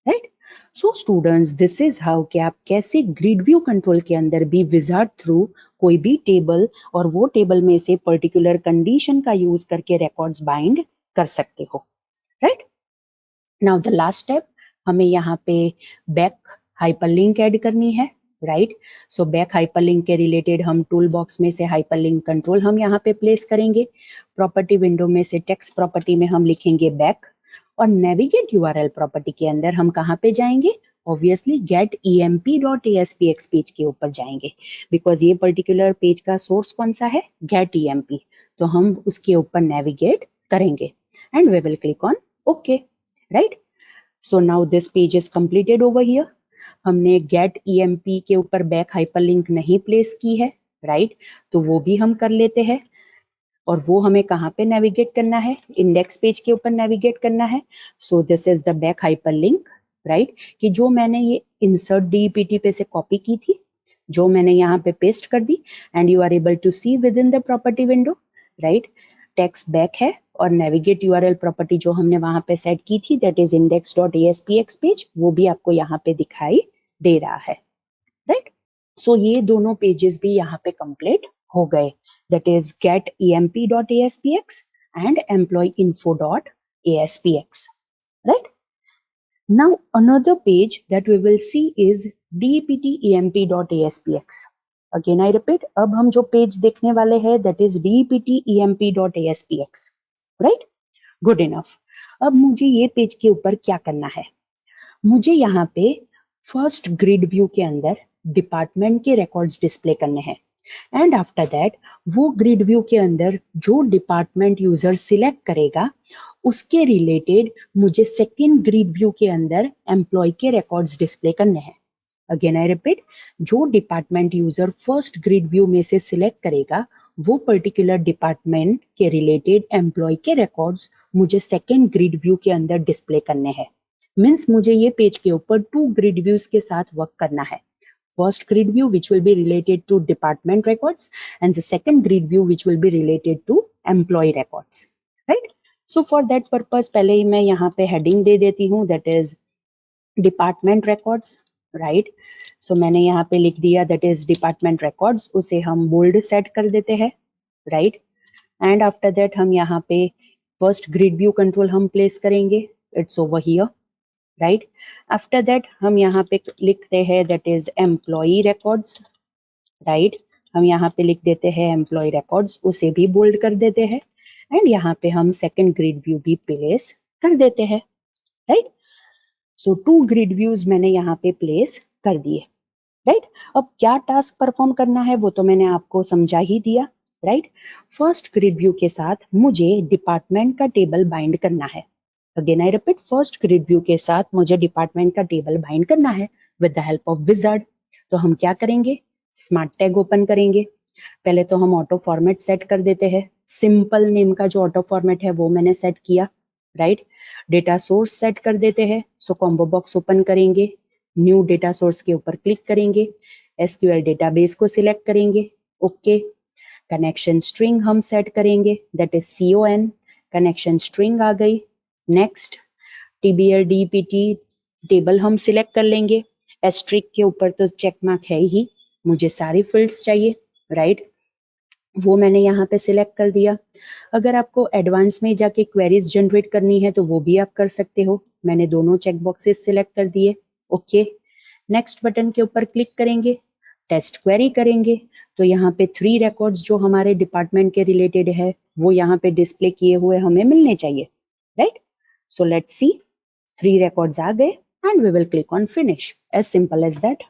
S1: right. So students, this is how कि आप कैसे ग्रिड व्यू कंट्रोल के अंदर भी विजार्ड थ्रू कोई भी टेबल और वो टेबल में से पर्टिकुलर कंडीशन का यूज करके रिकॉर्ड्स बाइंड कर सकते हो, right. Now the last step, हमें यहाँ पे बैक हाइपरलिंक ऐड करनी है, राइट। सो बैक हाइपरलिंक के रिलेटेड हम टूल बॉक्स में से हाइपरलिंक कंट्रोल हम यहाँ पे प्लेस करेंगे, प्रॉपर्टी विंडो में से टेक्स्ट प्रॉपर्टी में हम लिखेंगे बैक, और नेविगेट यूआरएल प्रॉपर्टी के अंदर हम कहाँ पे जाएंगे, ऑब्वियसली गेट emp.aspx पेज के ऊपर जाएंगे, बिकॉज ये पर्टिकुलर पेज का सोर्स कौन सा है, गेट emp, तो हम उसके ऊपर नेविगेट करेंगे and we will click on okay, right. So now this page is completed over here. हमने गेट emp के ऊपर बैक हाइपरलिंक नहीं प्लेस की है, राइट, तो वो भी हम कर लेते हैं। और वो हमें कहाँ पे नेविगेट करना है, इंडेक्स पेज के ऊपर नेविगेट करना है। सो this is the back hyperlink, right, कि जो मैंने ये इंसर्ट डीईपीटी पे से कॉपी की थी, जो मैंने यहाँ पे पेस्ट कर दी, and you are able to see within the property window, right. Text back है और नेविगेट यूआरएल प्रॉपर्टी जो हमने वहां पे सेट की थी दैट इज index.aspx पेज, वो भी आपको यहाँ पे दिखाई दे रहा है, राइट। सो ये दोनों पेजेस भी यहाँ पे कंप्लीट हो गए, that is get emp.aspx and employeinfo.aspx, right. Now another page that we will see is deptemp.aspx. Again I repeat, अब हम जो पेज देखने वाले हैं that is deptemp.aspx, right. Good enough. अब मुझे ये पेज के ऊपर क्या करना है, मुझे यहाँ पे फर्स्ट ग्रिड व्यू के अंदर डिपार्टमेंट के रिकॉर्ड्स डिस्प्ले करने हैं, एंड आफ्टर दैट वो ग्रिड व्यू के अंदर जो डिपार्टमेंट यूजर सिलेक्ट करेगा उसके रिलेटेड मुझे सेकेंड ग्रिड व्यू के अंदर एम्प्लॉय के रिकॉर्ड्स डिस्प्ले करने हैं। अगेन आई रिपीट, जो department user first grid view में से सिलेक्ट करेगा वो पर्टिकुलर डिपार्टमेंट के रिलेटेड एम्प्लॉय के रिकॉर्ड्स मुझे सेकेंड ग्रिड व्यू के अंदर डिस्प्ले करने हैं। मीन्स मुझे ये पेज के ऊपर 2 ग्रिड व्यूज के साथ वर्क करना है। First grid view which will be related to department records and the second grid view which will be related to employee records, right. So for that purpose पहले ही मैं यहाँ पे heading दे देती हूँ that is department records, right. So मैंने यहाँ पे लिख दिया that is department records, उसे हम bold set कर देते हैं, right. एंड आफ्टर दैट हम यहाँ पे फर्स्ट ग्रिड व्यू कंट्रोल हम प्लेस करेंगे, it's over here, right. After that हम यहाँ पे लिखते हैं that is employee records, right. हम यहाँ पे लिख देते हैं एम्प्लॉय रिकॉर्ड्स, उसे भी बोल्ड कर देते हैं एंड यहाँ पे हम सेकंड ग्रिड व्यू भी प्लेस कर देते हैं, राइट। सो 2 ग्रिड व्यूज मैंने यहाँ पे प्लेस कर दिए, राइट। अब क्या टास्क परफॉर्म करना है वो तो मैंने आपको समझा ही दिया, राइट। फर्स्ट ग्रिड व्यू के साथ मुझे डिपार्टमेंट का टेबल बाइंड करना है। Again I repeat, first grid view के साथ मुझे डिपार्टमेंट का टेबल बाइंड करना है with the help of wizard. तो हम क्या करेंगे, स्मार्ट टैग ओपन करेंगे। पहले तो हम ऑटो फॉर्मेट सेट कर देते हैं, सिंपल नेम का जो ऑटो फॉर्मेट है वो मैंने सेट किया, राइट। डेटा सोर्स सेट कर देते हैं, सो कॉम्बो बॉक्स ओपन करेंगे, न्यू डेटा सोर्स के ऊपर क्लिक करेंगे, एसक्यूएल डेटाबेस को सिलेक्ट करेंगे, ओके। कनेक्शन स्ट्रिंग हम सेट करेंगे that is CON, connection string आ गई। नेक्स्ट TBL DPT टेबल हम सिलेक्ट कर लेंगे, एस्ट्रिक के ऊपर तो चेक मार्क है ही, मुझे सारी फील्ड्स चाहिए, राइट। वो मैंने यहाँ पे सिलेक्ट कर दिया। अगर आपको एडवांस में जाके क्वेरीज जनरेट करनी है तो वो भी आप कर सकते हो, मैंने दोनों चेक बॉक्सेस सिलेक्ट कर दिए, ओके। नेक्स्ट बटन के ऊपर क्लिक करेंगे, टेस्ट क्वेरी करेंगे, तो यहाँ पे 3 रिकॉर्ड्स जो हमारे डिपार्टमेंट के रिलेटेड है वो यहाँ पे डिस्प्ले किए हुए हमें मिलने चाहिए, right. So let's see, 3 records आ गए and we will click on finish, as simple as that.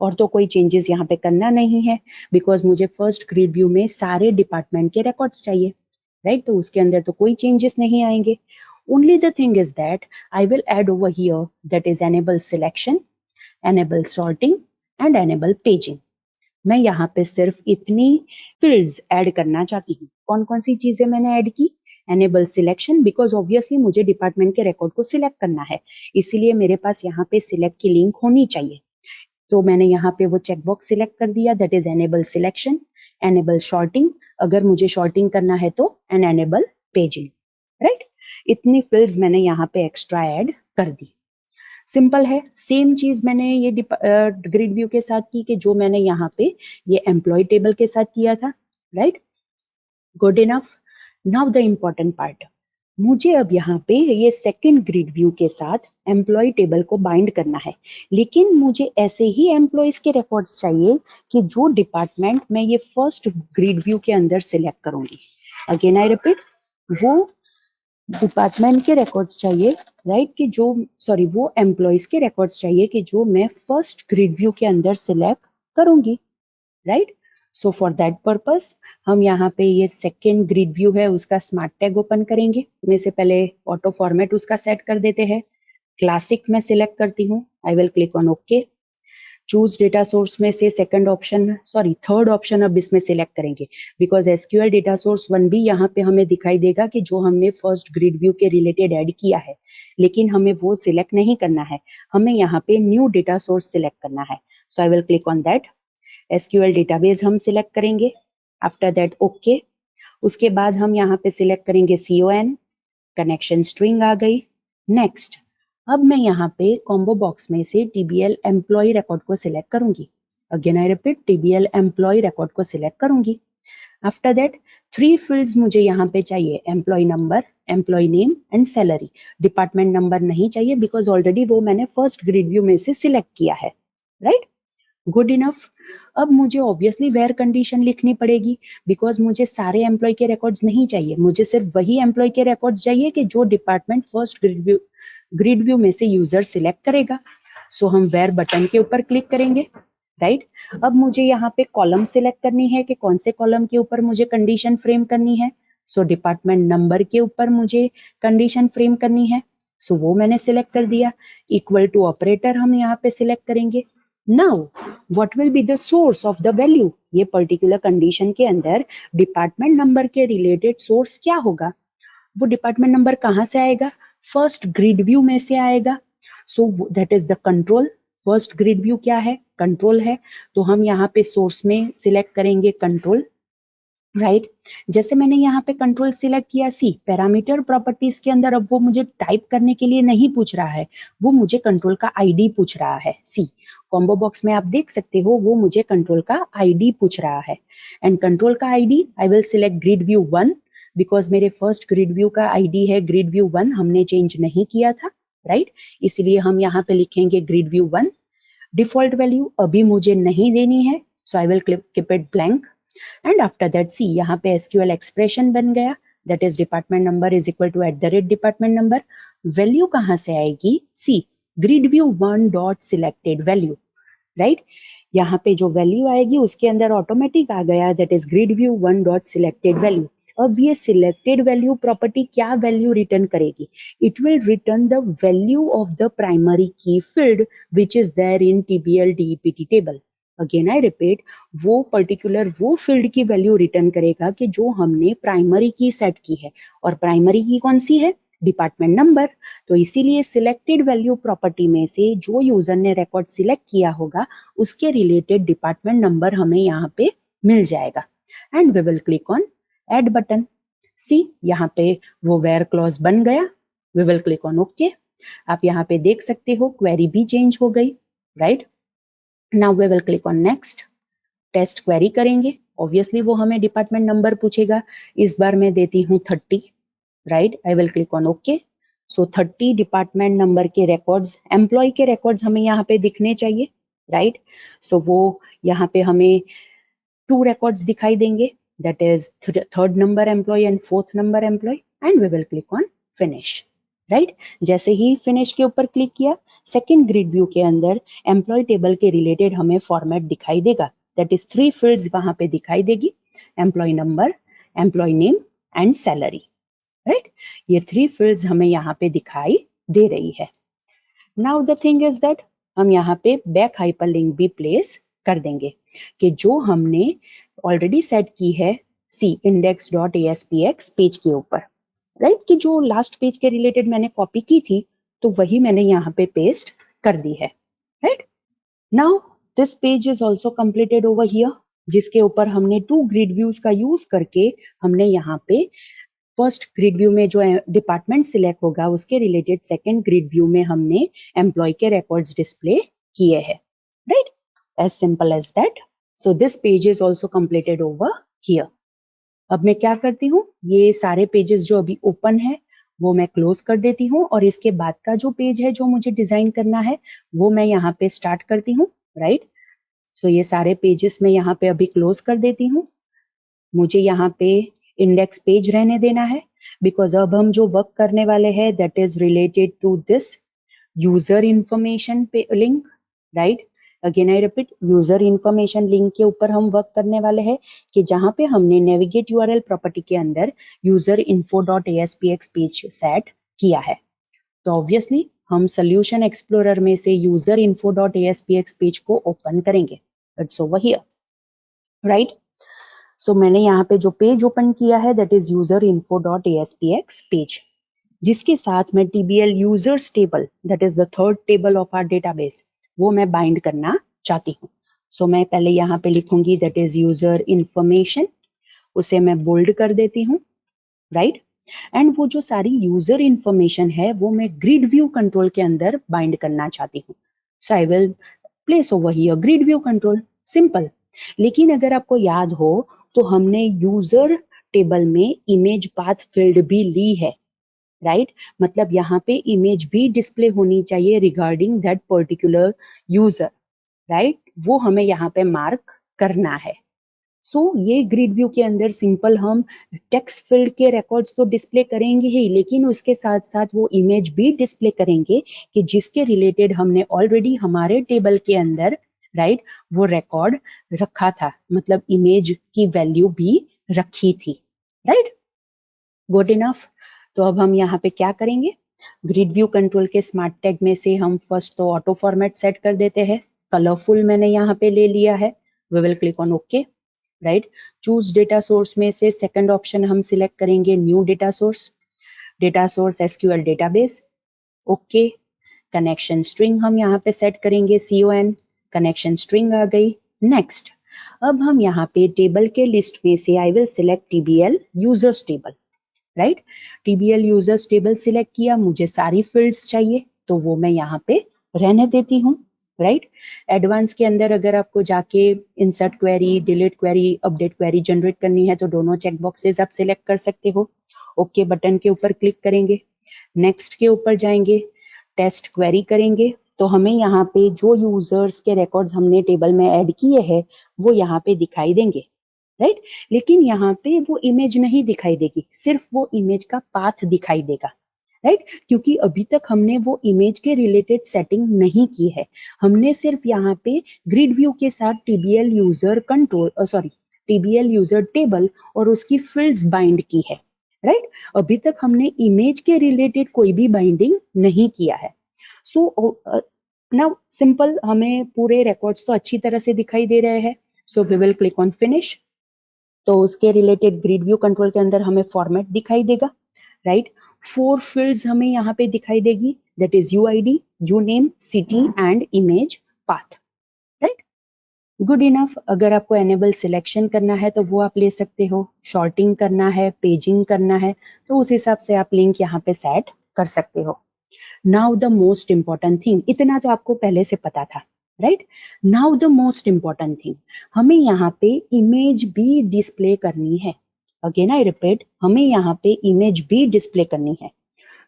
S1: और तो कोई चेंजेस यहाँ पे करना नहीं है बिकॉज मुझे फर्स्ट ग्रिड व्यू में सारे डिपार्टमेंट के रिकॉर्ड्स चाहिए, राइट। तो उसके अंदर तो कोई चेंजेस नहीं आएंगे। Only the thing is that I will add over here that is enable selection, enable sorting and enable paging. मैं यहाँ पे सिर्फ इतनी फील्ड्स ऐड करना चाहती हूँ। कौन कौन सी चीजें मैंने ऐड की, एनेबल सिलेक्शन, बिकॉज ऑब्वियसली मुझे डिपार्टमेंट के रिकॉर्ड को सिलेक्ट करना है, इसीलिए मेरे पास यहाँ पे सिलेक्ट की लिंक होनी चाहिए। तो मैंने यहाँ पे वो चेकबॉक्स सिलेक्ट कर दिया that is enable selection, enable sorting, अगर मुझे शॉर्टिंग करना है तो एंड एनेबल पेजिंग, राइट। इतनी फील्ड्स मैंने यहाँ पे एक्स्ट्रा ऐड कर दी। सिंपल है, सेम चीज मैंने ये ग्रिड व्यू के साथ की कि जो मैंने यहाँ पे ये एम्प्लॉय टेबल के साथ किया था, right. Good enough. Now the important part, मुझे अब यहाँ पे ये सेकंड ग्रिड व्यू के साथ एम्प्लॉय टेबल को बाइंड करना है, लेकिन मुझे ऐसे ही एम्प्लॉयज के रिकॉर्ड्स चाहिए कि जो डिपार्टमेंट मैं ये फर्स्ट ग्रिड व्यू के अंदर सिलेक्ट करूंगी। अगेन आई रिपीट, वो डिपार्टमेंट के रिकॉर्ड्स चाहिए, राइट, कि जो सॉरी वो एम्प्लॉयज के रिकॉर्ड्स चाहिए कि जो मैं फर्स्ट ग्रिड व्यू के अंदर सिलेक्ट करूंगी, right. So for that purpose हम यहाँ पे ये सेकेंड ग्रिड व्यू है उसका स्मार्ट टैग ओपन करेंगे। में से पहले ऑटो फॉर्मेट उसका सेट कर देते हैं, क्लासिक में सिलेक्ट करती हूँ, आई will click on okay. Choose data source में से सेकंड ऑप्शन थर्ड ऑप्शन अब इसमें सिलेक्ट करेंगे बिकॉज एसक्यूएल डेटा सोर्स 1 भी यहाँ पे हमें दिखाई देगा कि जो हमने फर्स्ट ग्रिड व्यू के रिलेटेड ऐड किया है, लेकिन हमें वो सिलेक्ट नहीं करना है, हमें यहाँ पे न्यू डेटा सोर्स सिलेक्ट करना है। So I will click on that, SQL database हम सिलेक्ट करेंगे, आफ्टर दैट ओके। उसके बाद हम यहाँ पे सिलेक्ट करेंगे CON, कनेक्शन स्ट्रिंग आ गई। नेक्स्ट, अब मैं यहाँ पे कॉम्बो बॉक्स में से TBL एम्प्लॉय रिकॉर्ड को सिलेक्ट करूंगी। Again I repeat, TBL employee record को सिलेक्ट करूंगी। आफ्टर दैट 3 फील्ड्स मुझे यहाँ पे चाहिए, employee number, employee name and salary. Department number नहीं चाहिए बिकॉज ऑलरेडी वो मैंने फर्स्ट ग्रिड व्यू में से सिलेक्ट किया है, राइट। Good enough. अब मुझे ऑब्वियसली वेयर कंडीशन लिखनी पड़ेगी बिकॉज मुझे सारे एम्प्लॉय के रिकॉर्ड्स नहीं चाहिए, मुझे सिर्फ वही एम्प्लॉय के रिकॉर्ड्स चाहिए कि जो डिपार्टमेंट फर्स्ट ग्रिड व्यू में से यूजर सिलेक्ट करेगा। सो हम वेयर बटन के ऊपर क्लिक करेंगे, राइट। अब मुझे यहाँ पे कॉलम सिलेक्ट करनी है कि कौन से कॉलम के ऊपर मुझे कंडीशन फ्रेम करनी है। सो डिपार्टमेंट नंबर के ऊपर मुझे कंडीशन फ्रेम करनी है, सो वो मैंने सिलेक्ट कर दिया। इक्वल टू ऑपरेटर हम यहाँ पे सिलेक्ट करेंगे। Now what will be the source of the value, ये पर्टिकुलर कंडीशन के अंदर डिपार्टमेंट नंबर के रिलेटेड सोर्स क्या होगा, वो डिपार्टमेंट नंबर कहाँ से आएगा, फर्स्ट ग्रिड व्यू में से आएगा। So that is the control. First grid view क्या है, कंट्रोल है, तो हम यहाँ पे सोर्स में सिलेक्ट करेंगे कंट्रोल, राइट। जैसे मैंने यहाँ पे कंट्रोल सिलेक्ट किया, सी पैरामीटर प्रॉपर्टीज के अंदर अब वो मुझे टाइप करने के लिए नहीं पूछ रहा है, वो मुझे कंट्रोल का आईडी पूछ रहा है। सी कॉम्बो बॉक्स में आप देख सकते हो वो मुझे कंट्रोल का आईडी पूछ रहा है, एंड कंट्रोल का ID I will select grid view 1, because मेरे फर्स्ट ग्रिड व्यू का आईडी है ग्रिड व्यू 1, हमने चेंज नहीं किया था, राइट? इसलिए हम यहाँ पे लिखेंगे ग्रिड व्यू 1। डिफॉल्ट वैल्यू अभी मुझे नहीं देनी है, so I will keep it blank. And after that see यहाँ पे एसक्यूएल एक्सप्रेशन बन गया, that is department number is equal to @department number. Value कहाँ से आएगी? See grid view 1 dot selected value, right? यहाँ पे जो वैल्यू आएगी उसके अंदर ऑटोमेटिक आ गया, that is grid view 1 dot selected value. अब ये सिलेक्टेड वैल्यू प्रॉपर्टी क्या वैल्यू रिटर्न करेगी? It will return the value of the primary key field which is there in TBL DEPT table. Again I repeat, वो particular वो field की value return करेगा कि जो हमने प्राइमरी की सेट की है, और प्राइमरी की कौन सी है? Department number. तो इसीलिए सिलेक्टेड वैल्यू प्रॉपर्टी में से जो यूजर ने रिकॉर्ड सिलेक्ट किया होगा उसके रिलेटेड डिपार्टमेंट नंबर हमें यहाँ पे मिल जाएगा। And we will click on add button. See यहाँ पे वो वेयर क्लॉज बन गया, we will click on okay. आप यहाँ पे देख सकते हो क्वेरी भी चेंज हो गई, right? Now we will click on next. Test query करेंगे, ऑब्वियसली वो हमें डिपार्टमेंट नंबर पूछेगा, इस बार मैं देती हूँ 30, right? I will click on okay. So 30 department number के रिकॉर्ड्स, एम्प्लॉय के रिकॉर्ड्स हमें यहाँ पे दिखने चाहिए, राइट? सो वो यहाँ पे हमें 2 रिकॉर्ड्स दिखाई देंगे, that is 3rd number employee and 4th number employee. And we will click on finish, right? जैसे ही फिनिश के ऊपर क्लिक किया, सेकेंड ग्रिड व्यू के अंदर एम्प्लॉय टेबल के रिलेटेड हमें फॉर्मेट दिखाई देगा, दैट इज 3 फील्ड्स वहां पे दिखाई देगी, employee number, employee name and salary, right? ये 3 फील्ड्स हमें यहाँ पे दिखाई दे रही है। Now the thing is that हम यहाँ पे बैक हाइपरलिंक भी प्लेस कर देंगे कि जो हमने ऑलरेडी सेट की है सी index.aspx पेज के ऊपर, राइट? कि जो लास्ट पेज के रिलेटेड मैंने कॉपी की थी तो वही मैंने यहाँ पे पेस्ट कर दी है, right? Now this page is also completed over here, जिसके ऊपर हमने 2 ग्रिड व्यूज का यूज करके हमने यहाँ पे फर्स्ट ग्रिड व्यू में जो डिपार्टमेंट सिलेक्ट होगा उसके रिलेटेड सेकेंड ग्रिड व्यू में हमने एम्प्लॉय के रिकॉर्ड्स डिस्प्ले किए हैं, right? As simple as that. So this page is also completed over here. अब मैं क्या करती हूँ, ये सारे पेजेस जो अभी ओपन है वो मैं क्लोज कर देती हूँ, और इसके बाद का जो पेज है जो मुझे डिजाइन करना है वो मैं यहाँ पे स्टार्ट करती हूँ, राइट? सो ये सारे पेजेस मैं यहाँ पे अभी क्लोज कर देती हूँ। मुझे यहाँ पे इंडेक्स पेज रहने देना है, बिकॉज अब हम जो वर्क करने वाले हैं that is related to this user information link, right? Again I repeat, user information link के ऊपर हम वर्क करने वाले हैं कि जहां पे हमने नेविगेट यूआरएल प्रॉपर्टी के अंदर यूजर info.aspx पेज सेट किया है। तो ऑब्वियसली हम सोल्यूशन एक्सप्लोरर में से यूजर info.aspx पेज को ओपन करेंगे, इट्स ओवर हियर, राइट? सो मैंने यहाँ पे जो पेज ओपन किया है that is user info.aspx page, जिसके साथ मैं TBL users table that is the 3rd table of our database वो मैं बाइंड करना चाहती हूँ। सो मैं पहले यहाँ पे लिखूंगी दैट इज यूजर इंफॉर्मेशन, उसे मैं बोल्ड कर देती हूँ, राइट? एंड वो जो सारी यूजर इंफॉर्मेशन है वो मैं ग्रिड व्यू कंट्रोल के अंदर बाइंड करना चाहती हूँ। So I will place over here grid view control, simple. लेकिन अगर आपको याद हो तो हमने यूजर टेबल में इमेज पाथ फील्ड भी ली है, राइट? मतलब यहाँ पे इमेज भी डिस्प्ले होनी चाहिए regarding that particular user, right? वो हमें यहाँ पे मार्क करना है। सो ये ग्रिड व्यू के अंदर सिंपल हम टेक्स्ट फील्ड के रिकॉर्ड्स तो डिस्प्ले करेंगे ही, लेकिन उसके साथ साथ वो इमेज भी डिस्प्ले करेंगे कि जिसके रिलेटेड हमने ऑलरेडी हमारे टेबल के अंदर, राइट, वो रिकॉर्ड रखा था, मतलब इमेज की वैल्यू भी रखी थी, राइट? Good enough. तो अब हम यहाँ पे क्या करेंगे, ग्रिड व्यू कंट्रोल के स्मार्ट टैग में से हम फर्स्ट तो ऑटो फॉर्मेट सेट कर देते हैं, कलरफुल मैंने यहाँ पे ले लिया है, we will click on okay, right? Choose data source में से सेकंड ऑप्शन हम सिलेक्ट करेंगे new data source SQL database, okay. Connection string हम यहाँ पे सेट करेंगे CON, कनेक्शन स्ट्रिंग आ गई। नेक्स्ट, अब हम यहाँ पे टेबल के लिस्ट में से I will select TBL users table, right? TBL users table select किया, मुझे सारी फील्ड्स चाहिए तो वो मैं यहाँ पे रहने देती हूँ, राइट। एडवांस के अंदर अगर आपको जाके insert query, delete query, update query generate करनी है तो दोनों चेक बॉक्सेस आप सिलेक्ट कर सकते हो। ओके बटन के ऊपर क्लिक करेंगे, नेक्स्ट के ऊपर जाएंगे, टेस्ट क्वेरी करेंगे तो हमें यहाँ पे जो यूजर्स के रिकॉर्ड्स हमने टेबल में ऐड किए हैं वो यहाँ पे दिखाई देंगे, राइट। लेकिन यहाँ पे वो इमेज नहीं दिखाई देगी, सिर्फ वो इमेज का पाथ दिखाई देगा, राइट। क्योंकि अभी तक हमने वो इमेज के रिलेटेड सेटिंग नहीं की है, हमने सिर्फ यहाँ पे ग्रिड व्यू के साथ टीबीएल यूजर कंट्रोल टीबीएल यूजर टेबल और उसकी फील्ड्स बाइंड की है, राइट। अभी तक हमने इमेज के रिलेटेड कोई भी बाइंडिंग नहीं किया है। सो नाउ सिंपल, हमें पूरे रिकॉर्ड्स तो अच्छी तरह से दिखाई दे रहे हैं। So we will click on finish. तो उसके रिलेटेड ग्रिड व्यू कंट्रोल के अंदर हमें फॉर्मेट दिखाई देगा, राइट। 4 फील्ड्स हमें यहाँ पे दिखाई देगी, that is UID, you name, city and image path, right. Good enough. अगर आपको एनेबल सिलेक्शन करना है तो वो आप ले सकते हो, शॉर्टिंग करना है, पेजिंग करना है तो उस हिसाब से आप लिंक यहाँ पे सेट कर सकते हो। Now the most important thing, इतना तो आपको पहले से पता था, right. Now the most important thing, हमें यहाँ पे इमेज भी डिस्प्ले करनी है। अगेन आई रिपीट, हमें यहाँ पे इमेज भी डिस्प्ले करनी है।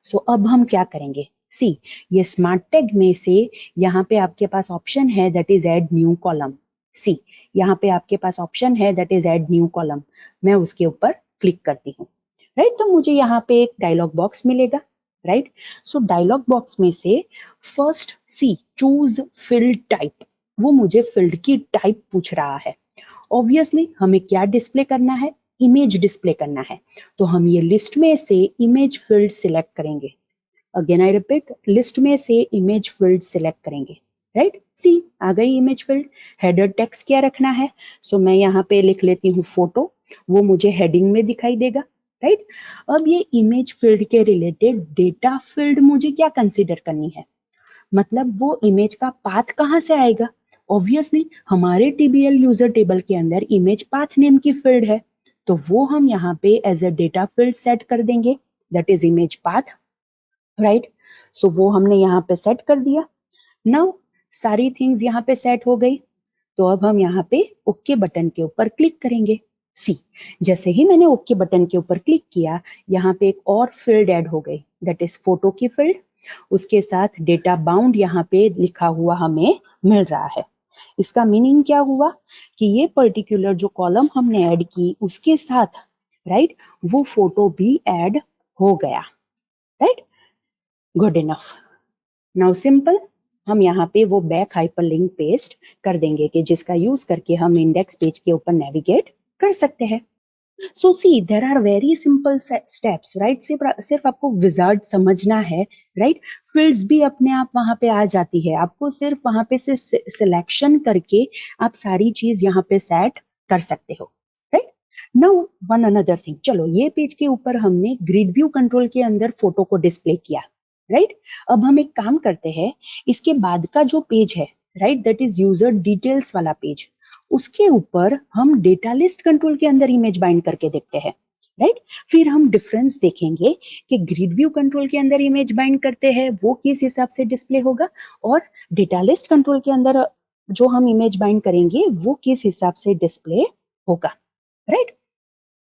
S1: सो अब हम क्या करेंगे, सी, ये स्मार्ट टैग में से यहाँ पे आपके पास ऑप्शन है that is add new column. See, यहाँ पे आपके पास ऑप्शन है that is add new column, मैं उसके ऊपर क्लिक करती हूँ, राइट। तो मुझे यहाँ पे एक डायलॉग बॉक्स मिलेगा, राइट। सो डायलॉग बॉक्स में से फर्स्ट सी, चूज फील्ड टाइप, वो मुझे फील्ड की टाइप पूछ रहा है। ऑब्वियसली हमें क्या डिस्प्ले करना है, इमेज डिस्प्ले करना है, तो हम ये लिस्ट में से इमेज फील्ड सिलेक्ट करेंगे। अगेन आई रिपीट, लिस्ट में से इमेज फील्ड सिलेक्ट करेंगे, राइट। सी, आ गई इमेज फील्ड। हेडर टेक्स्ट क्या रखना है, सो मैं यहाँ पे लिख लेती हूँ फोटो, वो मुझे हेडिंग में दिखाई देगा, राइट। अब ये इमेज फील्ड के रिलेटेड डेटा फील्ड मुझे क्या कंसीडर करनी है, मतलब वो इमेज का पाथ कहाँ से आएगा। ऑब्वियसली हमारे टीबीएल यूजर टेबल के अंदर इमेज पाथ नेम की फील्ड है, तो वो हम यहाँ पे as a data field set कर देंगे, that is image path, right. So वो हमने यहाँ पे सेट कर दिया। नाउ सारी थिंग्स यहाँ पे सेट हो गई, तो अब हम यहाँ पे ओके बटन के ऊपर क्लिक करेंगे। सी, जैसे ही मैंने ओके बटन के ऊपर क्लिक किया, यहाँ पे एक और फील्ड ऐड हो गई, दैट इज फोटो की फील्ड। उसके साथ डेटा बाउंड यहाँ पे लिखा हुआ हमें मिल रहा है। इसका मीनिंग क्या हुआ कि ये पर्टिकुलर जो कॉलम हमने ऐड की उसके साथ, राइट, वो फोटो भी ऐड हो गया, right. Good enough. Now simple, हम यहाँ पे वो बैक हाइपरलिंक पेस्ट कर देंगे कि जिसका यूज करके हम इंडेक्स पेज के ऊपर नेविगेट कर सकते हैं। So see, there are very simple steps, right. सिर्फ आपको विजार्ड समझना है, राइट। फील्ड्स भी अपने आप वहां पे आ जाती है, आपको सिर्फ वहां पे से सिलेक्शन करके आप सारी चीज यहाँ पे सेट कर सकते हो, right. Now one another thing, चलो ये पेज के ऊपर हमने ग्रिड व्यू कंट्रोल के अंदर फोटो को डिस्प्ले किया, राइट। अब हम एक काम करते हैं, इसके बाद का जो पेज है, right, that is user details वाला पेज, उसके ऊपर हम डेटा लिस्ट कंट्रोल के अंदर इमेज बाइंड करके देखते हैं, राइट। फिर हम डिफरेंस देखेंगे कि ग्रिड व्यू कंट्रोल के अंदर इमेज बाइंड करते हैं वो किस हिसाब से डिस्प्ले होगा, और डेटा लिस्ट कंट्रोल के अंदर जो हम इमेज बाइंड करेंगे वो किस हिसाब से डिस्प्ले होगा, राइट।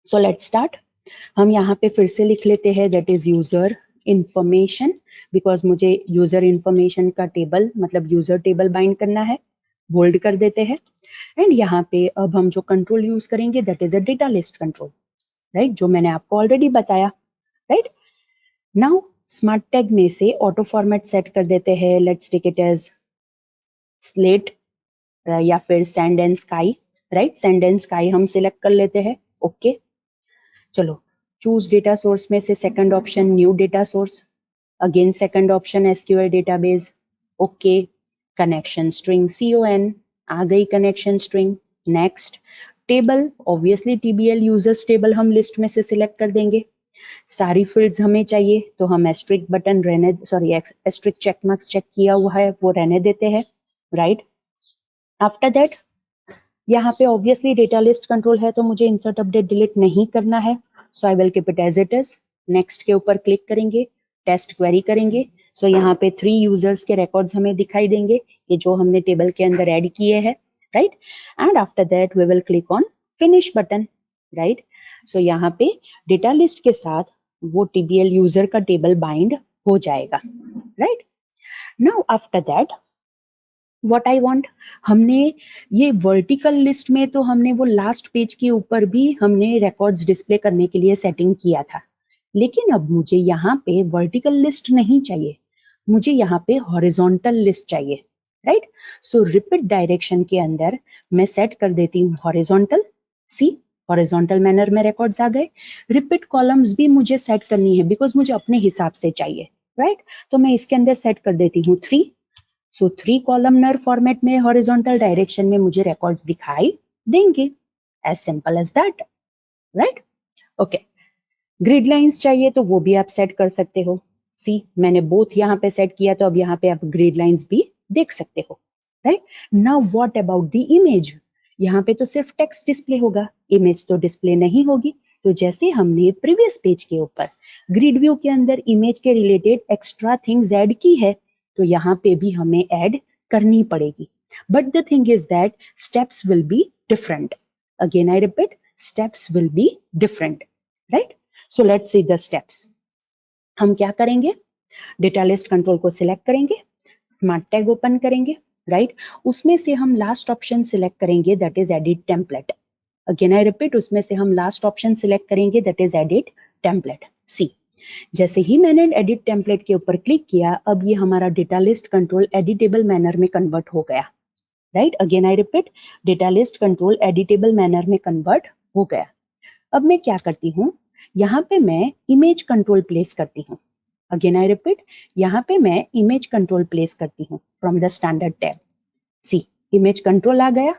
S1: So let's start. हम यहाँ पे फिर से लिख लेते हैं that is user information, because मुझे यूजर इंफॉर्मेशन का टेबल मतलब यूजर टेबल बाइंड करना है, बोल्ड कर देते हैं। एंड यहाँ पे अब हम जो कंट्रोल यूज करेंगे that is a data list control, right, जो मैंने आपको ऑलरेडी बताया, राइट। नाउ स्मार्ट टैग में से ऑटो फॉर्मेट सेट कर देते हैं, let's take it as slate या फिर sand and sky, right. Sand and sky हम सिलेक्ट कर लेते हैं, ओके। चलो, चूज डेटा सोर्स में से second option new data source, again second option SQL database, okay. Connection string CON, आ गई connection string. Next, table, obviously TBL users table हम लिस्ट में से सिलेक्ट कर देंगे। सारी फील्ड्स हमें चाहिए तो हम एस्ट्रिक बटन रहने, sorry asterisk check marks check किया हुआ है वो रहने देते हैं, राइट। आफ्टर दैट यहाँ पे ऑब्वियसली डेटा लिस्ट कंट्रोल है तो मुझे इंसर्ट अपडेट डिलीट नहीं करना है, so I will keep it as it is. Next के ऊपर क्लिक करेंगे, टेस्ट क्वेरी करेंगे। सो यहाँ पे 3 यूजर्स के रिकॉर्ड्स हमें दिखाई देंगे कि जो हमने टेबल के अंदर ऐड किए हैं, right. And after that we will click on finish button, right. So यहाँ पे डेटा लिस्ट के साथ वो TBL यूजर का टेबल बाइंड हो जाएगा, right. Now after that what I want, हमने ये वर्टिकल लिस्ट में तो हमने वो लास्ट पेज के ऊपर भी हमने रिकॉर्ड्स डिस्प्ले करने के लिए सेटिंग किया था, लेकिन अब मुझे यहाँ पे वर्टिकल लिस्ट नहीं चाहिए, मुझे यहाँ पे हॉरिजॉन्टल लिस्ट चाहिए, राइट। सो रिपीट डायरेक्शन के अंदर मैं सेट कर देती हूँ हॉरिजॉन्टल। सी, हॉरिजॉन्टल मैनर में रिकॉर्ड्स आ गए। रिपीट कॉलम्स भी मुझे सेट करनी है बिकॉज मुझे अपने हिसाब से चाहिए, राइट। तो मैं इसके अंदर सेट कर देती हूँ 3। सो 3 कॉलमनर फॉर्मेट में हॉरिजॉन्टल डायरेक्शन में मुझे रिकॉर्ड्स दिखाई देंगे, as simple as that, right. Okay, grid lines चाहिए तो वो भी आप सेट कर सकते हो। सी, मैंने बोथ यहाँ पे सेट किया तो अब यहाँ पे आप ग्रिड लाइंस भी देख सकते हो, right. Now what about the image, यहाँ पे तो सिर्फ टेक्स्ट डिस्प्ले होगा, इमेज तो डिस्प्ले नहीं होगी। तो जैसे हमने प्रीवियस पेज के ऊपर ग्रिड व्यू के अंदर इमेज के रिलेटेड एक्स्ट्रा थिंग्स ऐड की है, तो यहाँ पे भी हमें ऐड करनी पड़ेगी। But the thing is that steps will be different. Again I repeat, steps will be different, right. So let's see the steps. हम क्या करेंगे, डेटा लिस्ट कंट्रोल को सिलेक्ट करेंगे, स्मार्ट टैग ओपन करेंगे, राइट। उसमें से हम लास्ट ऑप्शन सिलेक्ट करेंगे, that is edit template. Again I repeat, उसमें से हम लास्ट ऑप्शन सिलेक्ट करेंगे, दैट इज एडिट टेम्पलेट। सी, जैसे ही मैंने एडिट टेम्पलेट के ऊपर क्लिक किया, अब ये हमारा data list control editable manner में कन्वर्ट हो गया, right. Again I repeat, data list control editable manner में कन्वर्ट हो गया। अब मैं क्या करती हूँ, यहाँ पे मैं इमेज कंट्रोल प्लेस करती हूँ। अगेन आई रिपीट, यहाँ पे मैं इमेज कंट्रोल प्लेस करती हूँ from the standard tab. See, image control आ गया,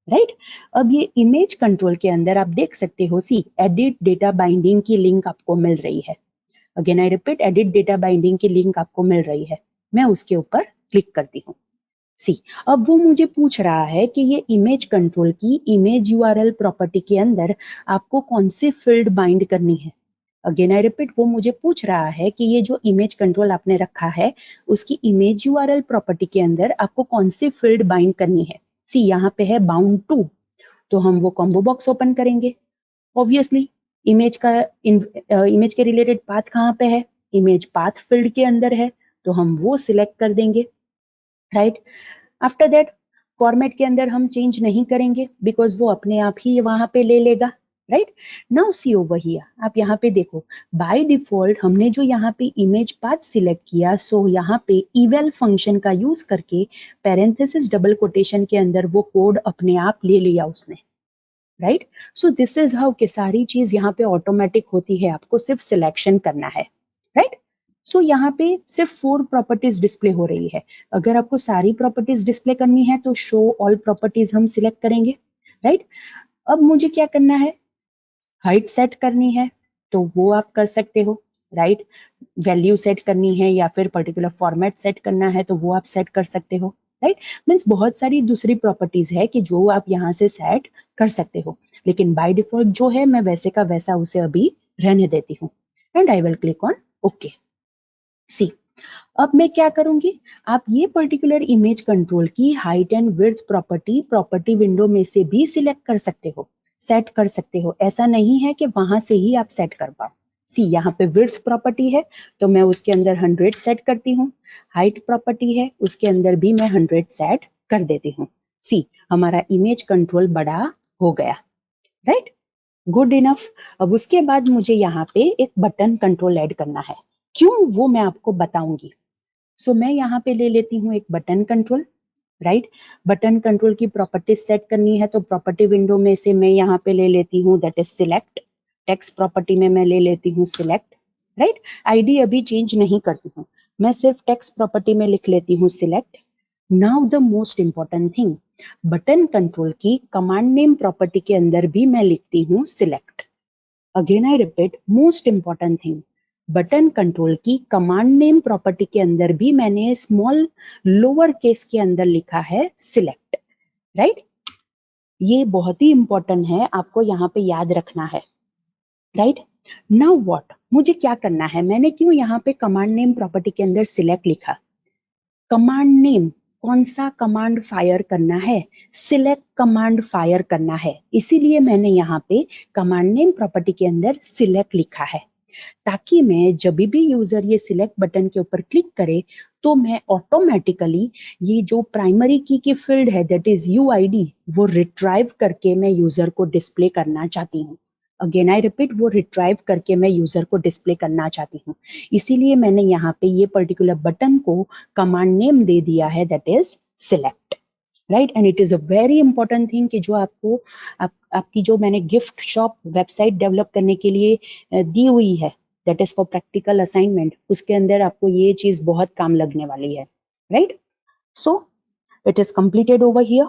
S1: राइट। अब ये इमेज कंट्रोल के अंदर आप देख सकते हो, सी, एडिट डेटा बाइंडिंग की लिंक आपको मिल रही है। Again I repeat, edit data binding की लिंक आपको मिल रही है, मैं उसके ऊपर क्लिक करती हूँ। सी, अब वो मुझे पूछ रहा है कि ये इमेज कंट्रोल की इमेज URL प्रॉपर्टी के अंदर आपको कौन सी फील्ड बाइंड करनी है। अगेन आई रिपीट, वो मुझे पूछ रहा है कि ये जो इमेज कंट्रोल आपने रखा है उसकी इमेज URL प्रॉपर्टी के अंदर आपको कौन सी फील्ड बाइंड करनी है। सी, यहाँ पे है बाउंड टू, तो हम वो कॉम्बो बॉक्स ओपन करेंगे। ऑब्वियसली इमेज का इमेज के रिलेटेड पाथ कहाँ पे है, इमेज पाथ फील्ड के अंदर है, तो हम वो सिलेक्ट कर देंगे, राइट। आफ्टर दैट फॉर्मेट के अंदर हम चेंज नहीं करेंगे बिकॉज वो अपने आप ही वहां पे ले लेगा, right. Now see over here, आप यहाँ पे देखो, बाय डिफॉल्ट हमने जो यहाँ पे इमेज पाथ सिलेक्ट किया, सो यहाँ पे इवेल फंक्शन का यूज करके पैरेंथेसिस डबल कोटेशन के अंदर वो कोड अपने आप ले लिया उसने, right. So this is how कि सारी चीज यहाँ पे ऑटोमेटिक होती है, आपको सिर्फ सिलेक्शन करना है, राइट। सो यहाँ पे सिर्फ 4 प्रॉपर्टीज डिस्प्ले हो रही है। अगर आपको सारी प्रॉपर्टीज डिस्प्ले करनी है तो शो ऑल प्रॉपर्टीज हम सिलेक्ट करेंगे, राइट। अब मुझे क्या करना है, हाइट सेट करनी है तो वो आप कर सकते हो, राइट। वैल्यू सेट करनी है या फिर पर्टिकुलर फॉर्मेट सेट करना है तो वो आप सेट कर सकते हो, राइट। मीन्स बहुत सारी दूसरी प्रॉपर्टीज है कि जो आप यहाँ से सेट कर सकते हो, लेकिन बाय डिफॉल्ट जो है मैं वैसे का वैसा उसे अभी रहने देती हूँ, and I will click on okay. See, अब मैं क्या करूंगी, आप ये पर्टिकुलर इमेज कंट्रोल की height and width property window में से भी सिलेक्ट कर सकते हो, सेट कर सकते हो। ऐसा नहीं है कि वहां से ही आप सेट कर पाओ। सी, यहाँ पे विड्थ प्रॉपर्टी है तो मैं उसके अंदर 100 सेट करती हूँ, हाइट प्रॉपर्टी है उसके अंदर भी मैं 100 सेट कर देती हूँ। सी, हमारा इमेज कंट्रोल बड़ा हो गया, राइट, गुड इनफ। अब उसके बाद मुझे यहाँ पे एक बटन कंट्रोल ऐड करना है, क्यों वो मैं आपको बताऊंगी। सो मैं यहाँ पे ले लेती हूँ एक button control, right. Button control की प्रॉपर्टी सेट करनी है तो प्रॉपर्टी विंडो में से मैं यहाँ पे ले लेती हूँ that is select, text property में मैं ले लेती हूँ सिलेक्ट, राइट। आईडी अभी चेंज नहीं करती हूँ, मैं सिर्फ टेक्स्ट प्रॉपर्टी में लिख लेती हूँ select. Now the most important thing, button control की कमांड नेम प्रॉपर्टी के अंदर भी मैं लिखती हूँ select. Again I repeat, most important thing, button control की कमांड नेम प्रॉपर्टी के अंदर भी मैंने स्मॉल लोअर केस के अंदर लिखा है सिलेक्ट, राइट। ये बहुत ही इंपॉर्टेंट है, आपको यहाँ पे याद रखना है, राइट। नाउ व्हाट, मुझे क्या करना है, मैंने क्यों यहाँ पे कमांड नेम प्रॉपर्टी के अंदर सिलेक्ट लिखा, कमांड नेम कौन सा कमांड फायर करना है, सिलेक्ट कमांड फायर करना है, इसीलिए मैंने यहाँ पे कमांड नेम प्रॉपर्टी के अंदर सिलेक्ट लिखा है, ताकि मैं जब भी यूजर ये सिलेक्ट बटन के ऊपर क्लिक करे तो मैं ऑटोमेटिकली ये जो प्राइमरी की फील्ड है दैट इज यूआईडी वो रिट्राइव करके मैं यूजर को डिस्प्ले करना चाहती हूँ। अगेन आई रिपीट, वो रिट्राइव करके मैं यूजर को डिस्प्ले करना चाहती हूँ, इसीलिए मैंने यहाँ पे ये पर्टिकुलर बटन को कमांड नेम दे दिया है that is select, right. And it is a very important thing कि जो आपको आपकी जो मैंने गिफ्ट शॉप वेबसाइट डेवलप करने के लिए दी हुई है that is for practical assignment, उसके अंदर आपको ये चीज बहुत काम लगने वाली है, राइट। So it is completed over here,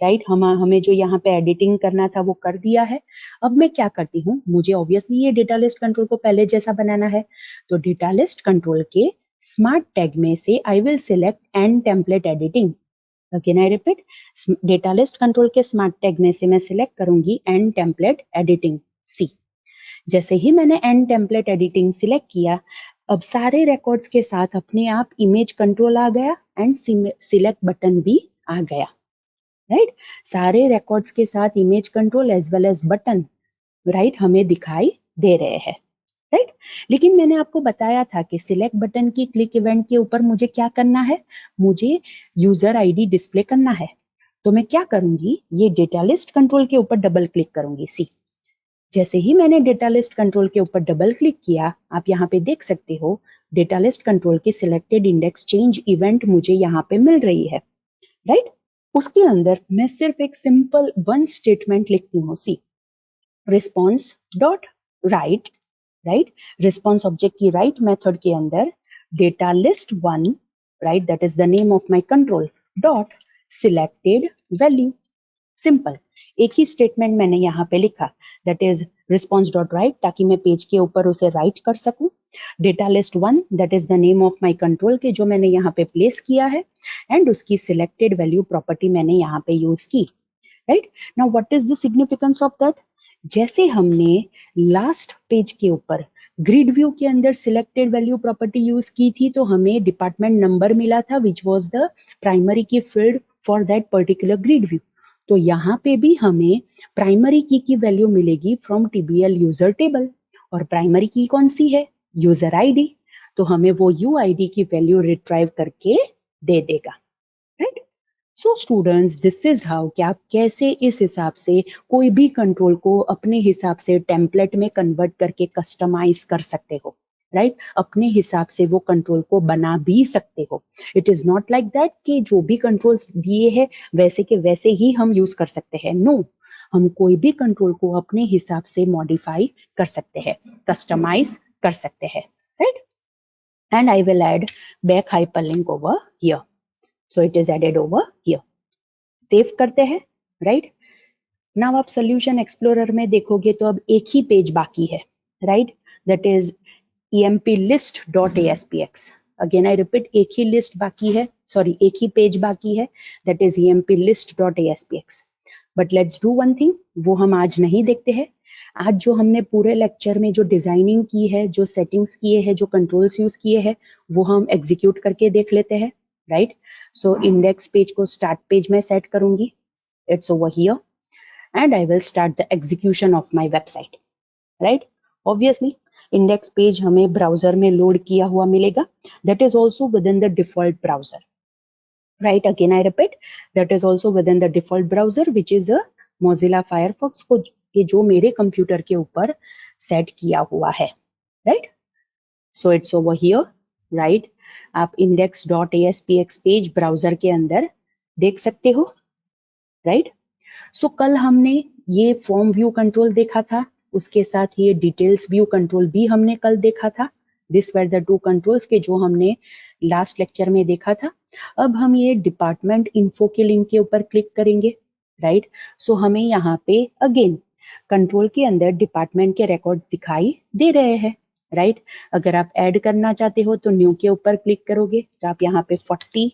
S1: right. हमें जो यहाँ पे एडिटिंग करना था वो कर दिया है। अब मैं क्या करती हूँ, मुझे ऑब्वियसली ये डेटा लिस्ट कंट्रोल को पहले जैसा बनाना है, तो डेटा लिस्ट कंट्रोल के स्मार्ट टैग में से I will select and template editing. Again I repeat, data list control के स्मार्ट टैग में से मैं सिलेक्ट करूंगी एंड टेम्पलेट एडिटिंग सी। जैसे ही मैंने एंड टेम्पलेट एडिटिंग सिलेक्ट किया, अब सारे रिकॉर्ड्स के साथ अपने आप इमेज कंट्रोल आ गया एंड सिलेक्ट बटन भी आ गया, राइट। सारे रिकॉर्ड्स के साथ image control as well as button, right, हमें दिखाई दे रहे हैं, राइट। लेकिन मैंने आपको बताया था कि सिलेक्ट बटन की क्लिक इवेंट के ऊपर मुझे क्या करना है, मुझे यूजर आईडी डिस्प्ले करना है, तो मैं क्या करूंगी, ये डेटा लिस्ट कंट्रोल के ऊपर डबल क्लिक करूंगी सी। जैसे ही मैंने डेटा लिस्ट कंट्रोल के ऊपर डबल क्लिक किया, आप यहाँ पे देख सकते हो डेटा लिस्ट कंट्रोल की सिलेक्टेड इंडेक्स चेंज इवेंट मुझे यहाँ पे मिल रही है, राइट। उसके अंदर मैं सिर्फ एक सिंपल वन स्टेटमेंट लिखती हूँ see, response dot write, right, response object की राइट मेथड के अंदर data list one, right, that is the name of my control, dot selected value, simple एक ही स्टेटमेंट मैंने यहाँ पे लिखा that is response dot write, ताकि मैं पेज के ऊपर उसे राइट कर सकूं, data list one that is the name of my control के जो मैंने यहाँ पे प्लेस किया है, एंड उसकी सिलेक्टेड वैल्यू प्रॉपर्टी मैंने यहाँ पे यूज की, right. Now what is the significance of that, जैसे हमने लास्ट पेज के ऊपर ग्रिड व्यू के अंदर सिलेक्टेड वैल्यू प्रॉपर्टी यूज की थी, तो हमें डिपार्टमेंट नंबर मिला था which was the primary key field for that particular grid view, तो यहाँ पे भी हमें प्राइमरी की वैल्यू मिलेगी फ्रॉम टीबीएल यूजर टेबल, और प्राइमरी की कौन सी है, यूजर आईडी, तो हमें वो यूआईडी की वैल्यू रिट्राइव करके दे देगा, right. So students, this is how कि आप कैसे इस हिसाब से कोई भी कंट्रोल को अपने हिसाब से टेम्पलेट में कन्वर्ट करके कस्टमाइज कर सकते हो, राइट, अपने हिसाब से वो कंट्रोल को बना भी सकते हो। It is not like that कि जो भी कंट्रोल्स दिए हैं वैसे के वैसे ही हम यूज कर सकते हैं, नो, हम कोई भी कंट्रोल को अपने हिसाब से मॉडिफाई कर सकते हैं, कस्टमाइज कर सकते हैं, right. And I will add back hyperlink over here, so it is added over here, save करते हैं, राइट। नाउ आप सोल्यूशन एक्सप्लोरर में देखोगे तो अब एक ही पेज बाकी है, right, that is emplist.aspx, again I repeat, एक ही लिस्ट बाकी है, सॉरी एक ही पेज बाकी है, that is emplist.aspx। But let's do one thing, वो हम आज नहीं देखते हैं, आज जो हमने पूरे लेक्चर में जो डिजाइनिंग की है, जो सेटिंग्स किए हैं, जो कंट्रोल्स यूज किए हैं, वो हम एग्जीक्यूट करके देख लेते हैं, राइट। सो इंडेक्स पेज को स्टार्ट पेज में सेट करूंगी, it's over here, and I will start the execution of my website, right? Obviously, index page हमें ब्राउजर में लोड किया हुआ मिलेगा, that is also within the default browser, right? Again, I repeat, that is also within the default browser, which is a Mozilla Firefox को कि जो मेरे computer के ऊपर सेट किया हुआ है, right? So it's over here, right? आप index.aspx पेज ब्राउजर के अंदर देख सकते हो, right? सो कल हमने ये फॉर्म व्यू कंट्रोल देखा था, उसके साथ ये डिटेल्स व्यू कंट्रोल भी हमने कल देखा था, this were the two controls के जो हमने लास्ट लेक्चर में देखा था। अब हम ये डिपार्टमेंट इन्फो के लिंक के ऊपर क्लिक करेंगे, राइट। सो हमें यहाँ पे अगेन कंट्रोल के अंदर डिपार्टमेंट के रिकॉर्ड्स दिखाई दे रहे हैं, राइट। अगर आप ऐड करना चाहते हो तो न्यू के ऊपर क्लिक करोगे तो आप यहाँ पे 40,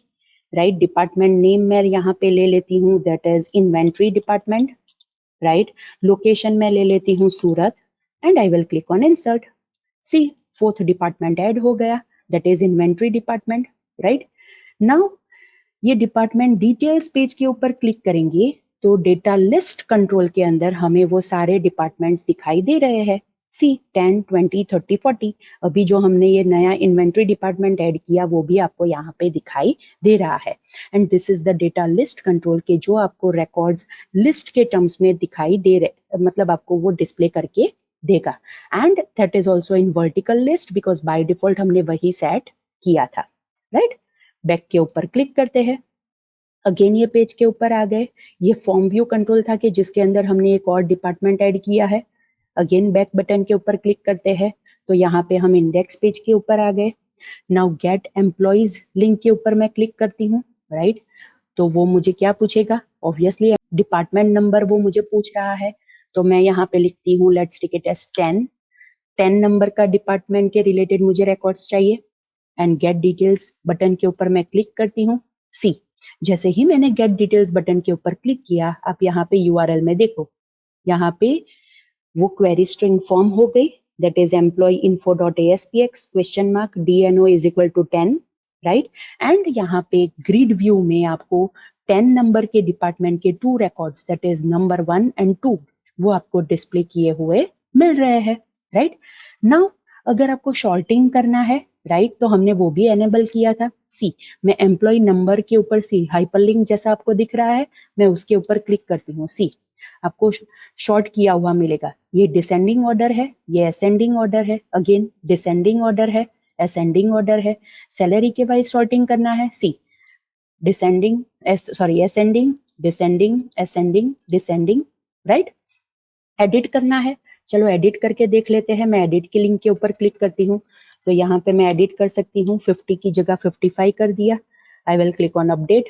S1: राइट, डिपार्टमेंट नेम मैं यहाँ पे ले लेती हूँ that is inventory department, right, location में ले लेती हूँ सूरत, and I will click on insert. See, fourth department add हो गया, that is inventory department, right? Now ये डिपार्टमेंट डिटेल्स पेज के ऊपर क्लिक करेंगे तो डेटा लिस्ट कंट्रोल के अंदर हमें वो सारे डिपार्टमेंट्स दिखाई दे रहे हैं। सी 10, 20, 30, 40। अभी जो हमने ये नया इन्वेंट्री डिपार्टमेंट ऐड किया वो भी आपको यहाँ पे दिखाई दे रहा है। And this is the data list control के जो आपको रिकॉर्ड्स लिस्ट के टर्म्स में दिखाई दे रहे, मतलब आपको वो डिस्प्ले करके देगा। And that is also in vertical list because by default हमने वही सेट किया था, राइट? बैक के ऊपर क्लिक करते हैं, अगेन ये पेज के ऊपर आ गए। ये फॉर्म व्यू कंट्रोल था कि जिसके अंदर हमने एक और डिपार्टमेंट ऐड किया है। अगेन बैक बटन के ऊपर क्लिक करते हैं तो यहाँ पे हम इंडेक्स पेज के ऊपर आ गए। नाउ गेट एम्प्लॉइज लिंक के ऊपर मैं क्लिक करती हूँ, राइट? तो वो मुझे क्या पूछेगा? ऑब्वियसली डिपार्टमेंट नंबर वो मुझे पूछ रहा है, तो मैं यहाँ पे लिखती हूँ let's take it as 10 number का डिपार्टमेंट के रिलेटेड मुझे रिकॉर्ड्स चाहिए। एंड गेट डिटेल्स बटन के ऊपर मैं क्लिक करती हूँ। सी, जैसे ही मैंने गेट डिटेल्स बटन के ऊपर क्लिक किया, आप यहाँ पे यूआरएल में देखो, यहाँ पे वो क्वेरी स्ट्रिंग फॉर्म हो गई, that is employee.info.aspx $DNO is equal to 10, right? And यहाँ पे ग्रिड व्यू में आपको 10 नंबर के डिपार्टमेंट के 2 records that is number 1 and 2 वो आपको डिस्प्ले किए हुए मिल रहे हैं, राइट? नाउ अगर आपको शॉर्टिंग करना है, राइट, तो हमने वो भी एनेबल किया था। सी, मैं एम्प्लॉय नंबर के ऊपर सी हाइपरलिंक जैसा आपको दिख रहा है, मैं उसके ऊपर क्लिक करती हूँ। सी, आपको शॉर्ट किया हुआ मिलेगा। ये डिसेंडिंग ऑर्डर है, ये असेंडिंग ऑर्डर है, अगेन डिसेंडिंग ऑर्डर है, असेंडिंग ऑर्डर है। सैलरी के वाइज शॉर्टिंग करना है, see descending, ascending, descending, ascending, descending, right? Edit करना है, चलो एडिट करके देख लेते हैं। मैं एडिट की लिंक के ऊपर क्लिक करती हूँ तो यहाँ पे मैं एडिट कर सकती हूँ। 50 की जगह 55 कर दिया। I will click on update,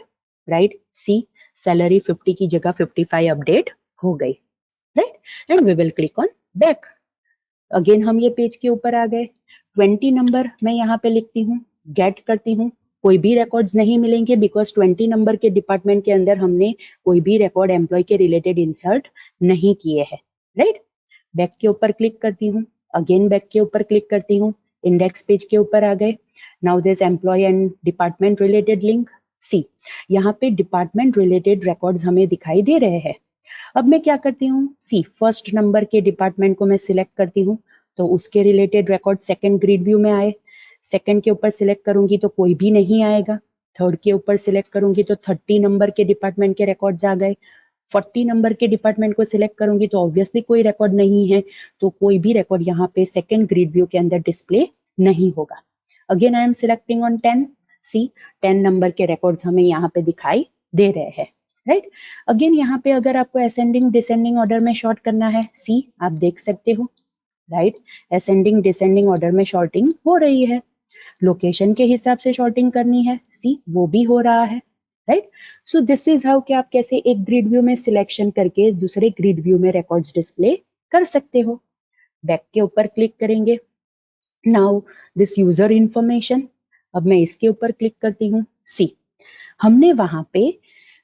S1: right? See, salary 50 की जगह 55 अपडेट हो गई, right? And we will click on back. Again हम ये पेज के ऊपर आ गए। 20 नंबर मैं यहाँ पे लिखती हूँ, गेट करती हूँ। कोई भी रिकॉर्ड्स नहीं मिलेंगे बिकॉज 20 नंबर के डिपार्टमेंट के अंदर हमने कोई भी रिकॉर्ड एम्प्लॉय के रिलेटेड इंसर्ट नहीं किए हैं, राइट? बैक के ऊपर क्लिक करती हूँ, अगेन बैक के ऊपर क्लिक करती हूँ, इंडेक्स पेज के ऊपर आ गए। Now this employee and department related link. See, यहाँ पे डिपार्टमेंट रिलेटेड रिकॉर्ड्स हमें दिखाई दे रहे हैं। अब मैं क्या करती हूँ? सी, फर्स्ट नंबर के डिपार्टमेंट को मैं सिलेक्ट करती हूँ तो उसके related record second grid view में आए। सेकंड के ऊपर सिलेक्ट करूंगी तो कोई भी नहीं आएगा। थर्ड के ऊपर सिलेक्ट करूंगी तो 30 नंबर के डिपार्टमेंट के रिकॉर्ड्स आ गए। 40 नंबर के डिपार्टमेंट को सिलेक्ट करूंगी तो ऑब्वियसली कोई रिकॉर्ड नहीं है, तो कोई भी रिकॉर्ड यहाँ पे सेकंड ग्रिड व्यू के अंदर डिस्प्ले नहीं होगा। Again I am selecting on 10। See, 10 number के रिकॉर्ड्स हमें यहाँ पे दिखाई दे रहे हैं, राइट? अगेन यहाँ पे अगर आपको असेंडिंग डिसेंडिंग ऑर्डर में शॉर्ट करना है, सी आप देख सकते हो, राइट? असेंडिंग डिसेंडिंग ऑर्डर में शॉर्टिंग हो रही है। लोकेशन के हिसाब से शॉर्टिंग करनी है, सी वो भी हो रहा है, राइट? सो दिस इज हाउ कि आप कैसे एक ग्रिड व्यू में सिलेक्शन करके दूसरे ग्रिड व्यू में रिकॉर्ड्स डिस्प्ले कर सकते हो। बैक के ऊपर क्लिक करेंगे। नाउ दिस यूजर इंफॉर्मेशन, अब मैं इसके ऊपर क्लिक करती हूँ। सी, हमने वहां पे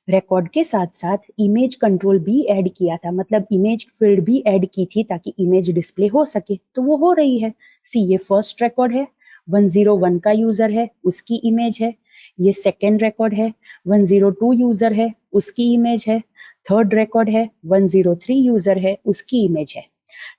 S1: रिकॉर्ड के साथ साथ इमेज कंट्रोल भी ऐड किया था, मतलब इमेज फील्ड भी ऐड की थी ताकि इमेज डिस्प्ले हो सके, तो वो हो रही है। सी, ये फर्स्ट रिकॉर्ड है, 101 का यूजर है, उसकी इमेज है। ये सेकेंड रिकॉर्ड है, 102 यूजर है, उसकी इमेज है। थर्ड रिकॉर्ड है, 103 यूजर है, उसकी इमेज है।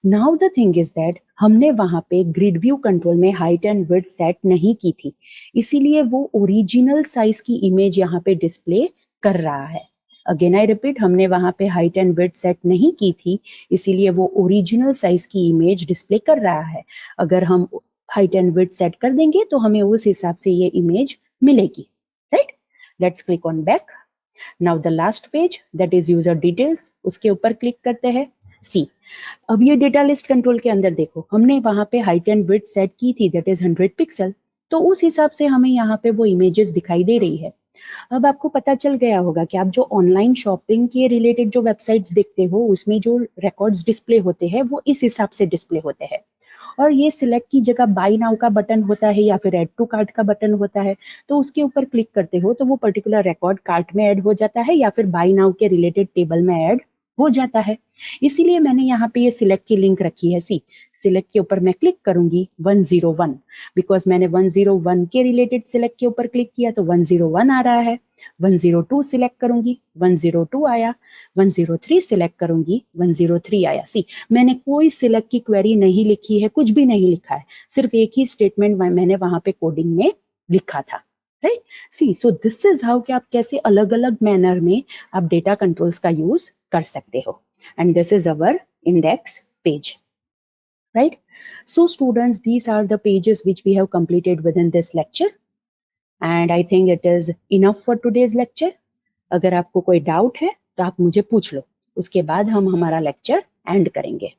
S1: Now the thing is that हमने वहां पे ग्रिड व्यू कंट्रोल में हाइट एंड विड्थ सेट नहीं की थी, इसीलिए वो ओरिजिनल साइज की इमेज यहाँ पे डिस्प्ले कर रहा है। अगेन आई रिपीट, हमने वहां पे हाइट एंड विड्थ सेट नहीं की थी, इसीलिए वो ओरिजिनल साइज की इमेज डिस्प्ले कर रहा है। अगर हम हाइट एंड विड्थ सेट कर देंगे तो हमें उस हिसाब से ये इमेज मिलेगी, right? Let's click on back. Now the last page that is user details, उसके ऊपर क्लिक करते हैं। सी, अब ये डेटा लिस्ट कंट्रोल के अंदर देखो, हमने वहां पे हाइट एंड विड्थ सेट की थी दैट इज 100 पिक्सल, तो उस हिसाब से हमें यहाँ पे वो इमेजेस दिखाई दे रही है। अब आपको पता चल गया होगा कि आप जो ऑनलाइन शॉपिंग के रिलेटेड जो वेबसाइट्स देखते हो उसमें जो रिकॉर्ड्स डिस्प्ले होते हैं वो इस हिसाब से डिस्प्ले होते हैं। और ये सिलेक्ट की जगह बाय नाउ का बटन होता है या फिर ऐड टू कार्ट का बटन होता है, तो उसके ऊपर क्लिक करते हो तो वो पर्टिकुलर रिकॉर्ड कार्ट में ऐड हो जाता है या फिर बाय नाउ के रिलेटेड टेबल में ऐड हो जाता है। इसीलिए मैंने यहाँ पे ये सिलेक्ट की लिंक रखी है। सी सिलेक्ट के ऊपर मैं क्लिक करूंगी 101, बिकॉज मैंने 101 के रिलेटेड सिलेक्ट के ऊपर क्लिक किया तो 101 आ रहा है। 102 सिलेक्ट करूंगी 102 आया। 103 सिलेक्ट करूंगी 103 आया। सी मैंने कोई सिलेक्ट की क्वेरी नहीं लिखी है, कुछ भी नहीं लिखा है, सिर्फ एक ही स्टेटमेंट मैंने वहां पे कोडिंग में लिखा था। Right, see so this is how कि आप कैसे अलग अलग मैनर में आप डेटा कंट्रोल्स का यूज कर सकते हो। And this is our index page, right? So students, these are the pages which we have completed within this lecture, and I think it is enough for today's lecture. अगर आपको कोई doubt है तो आप मुझे पूछ लो, उसके बाद हम हमारा लेक्चर एंड करेंगे।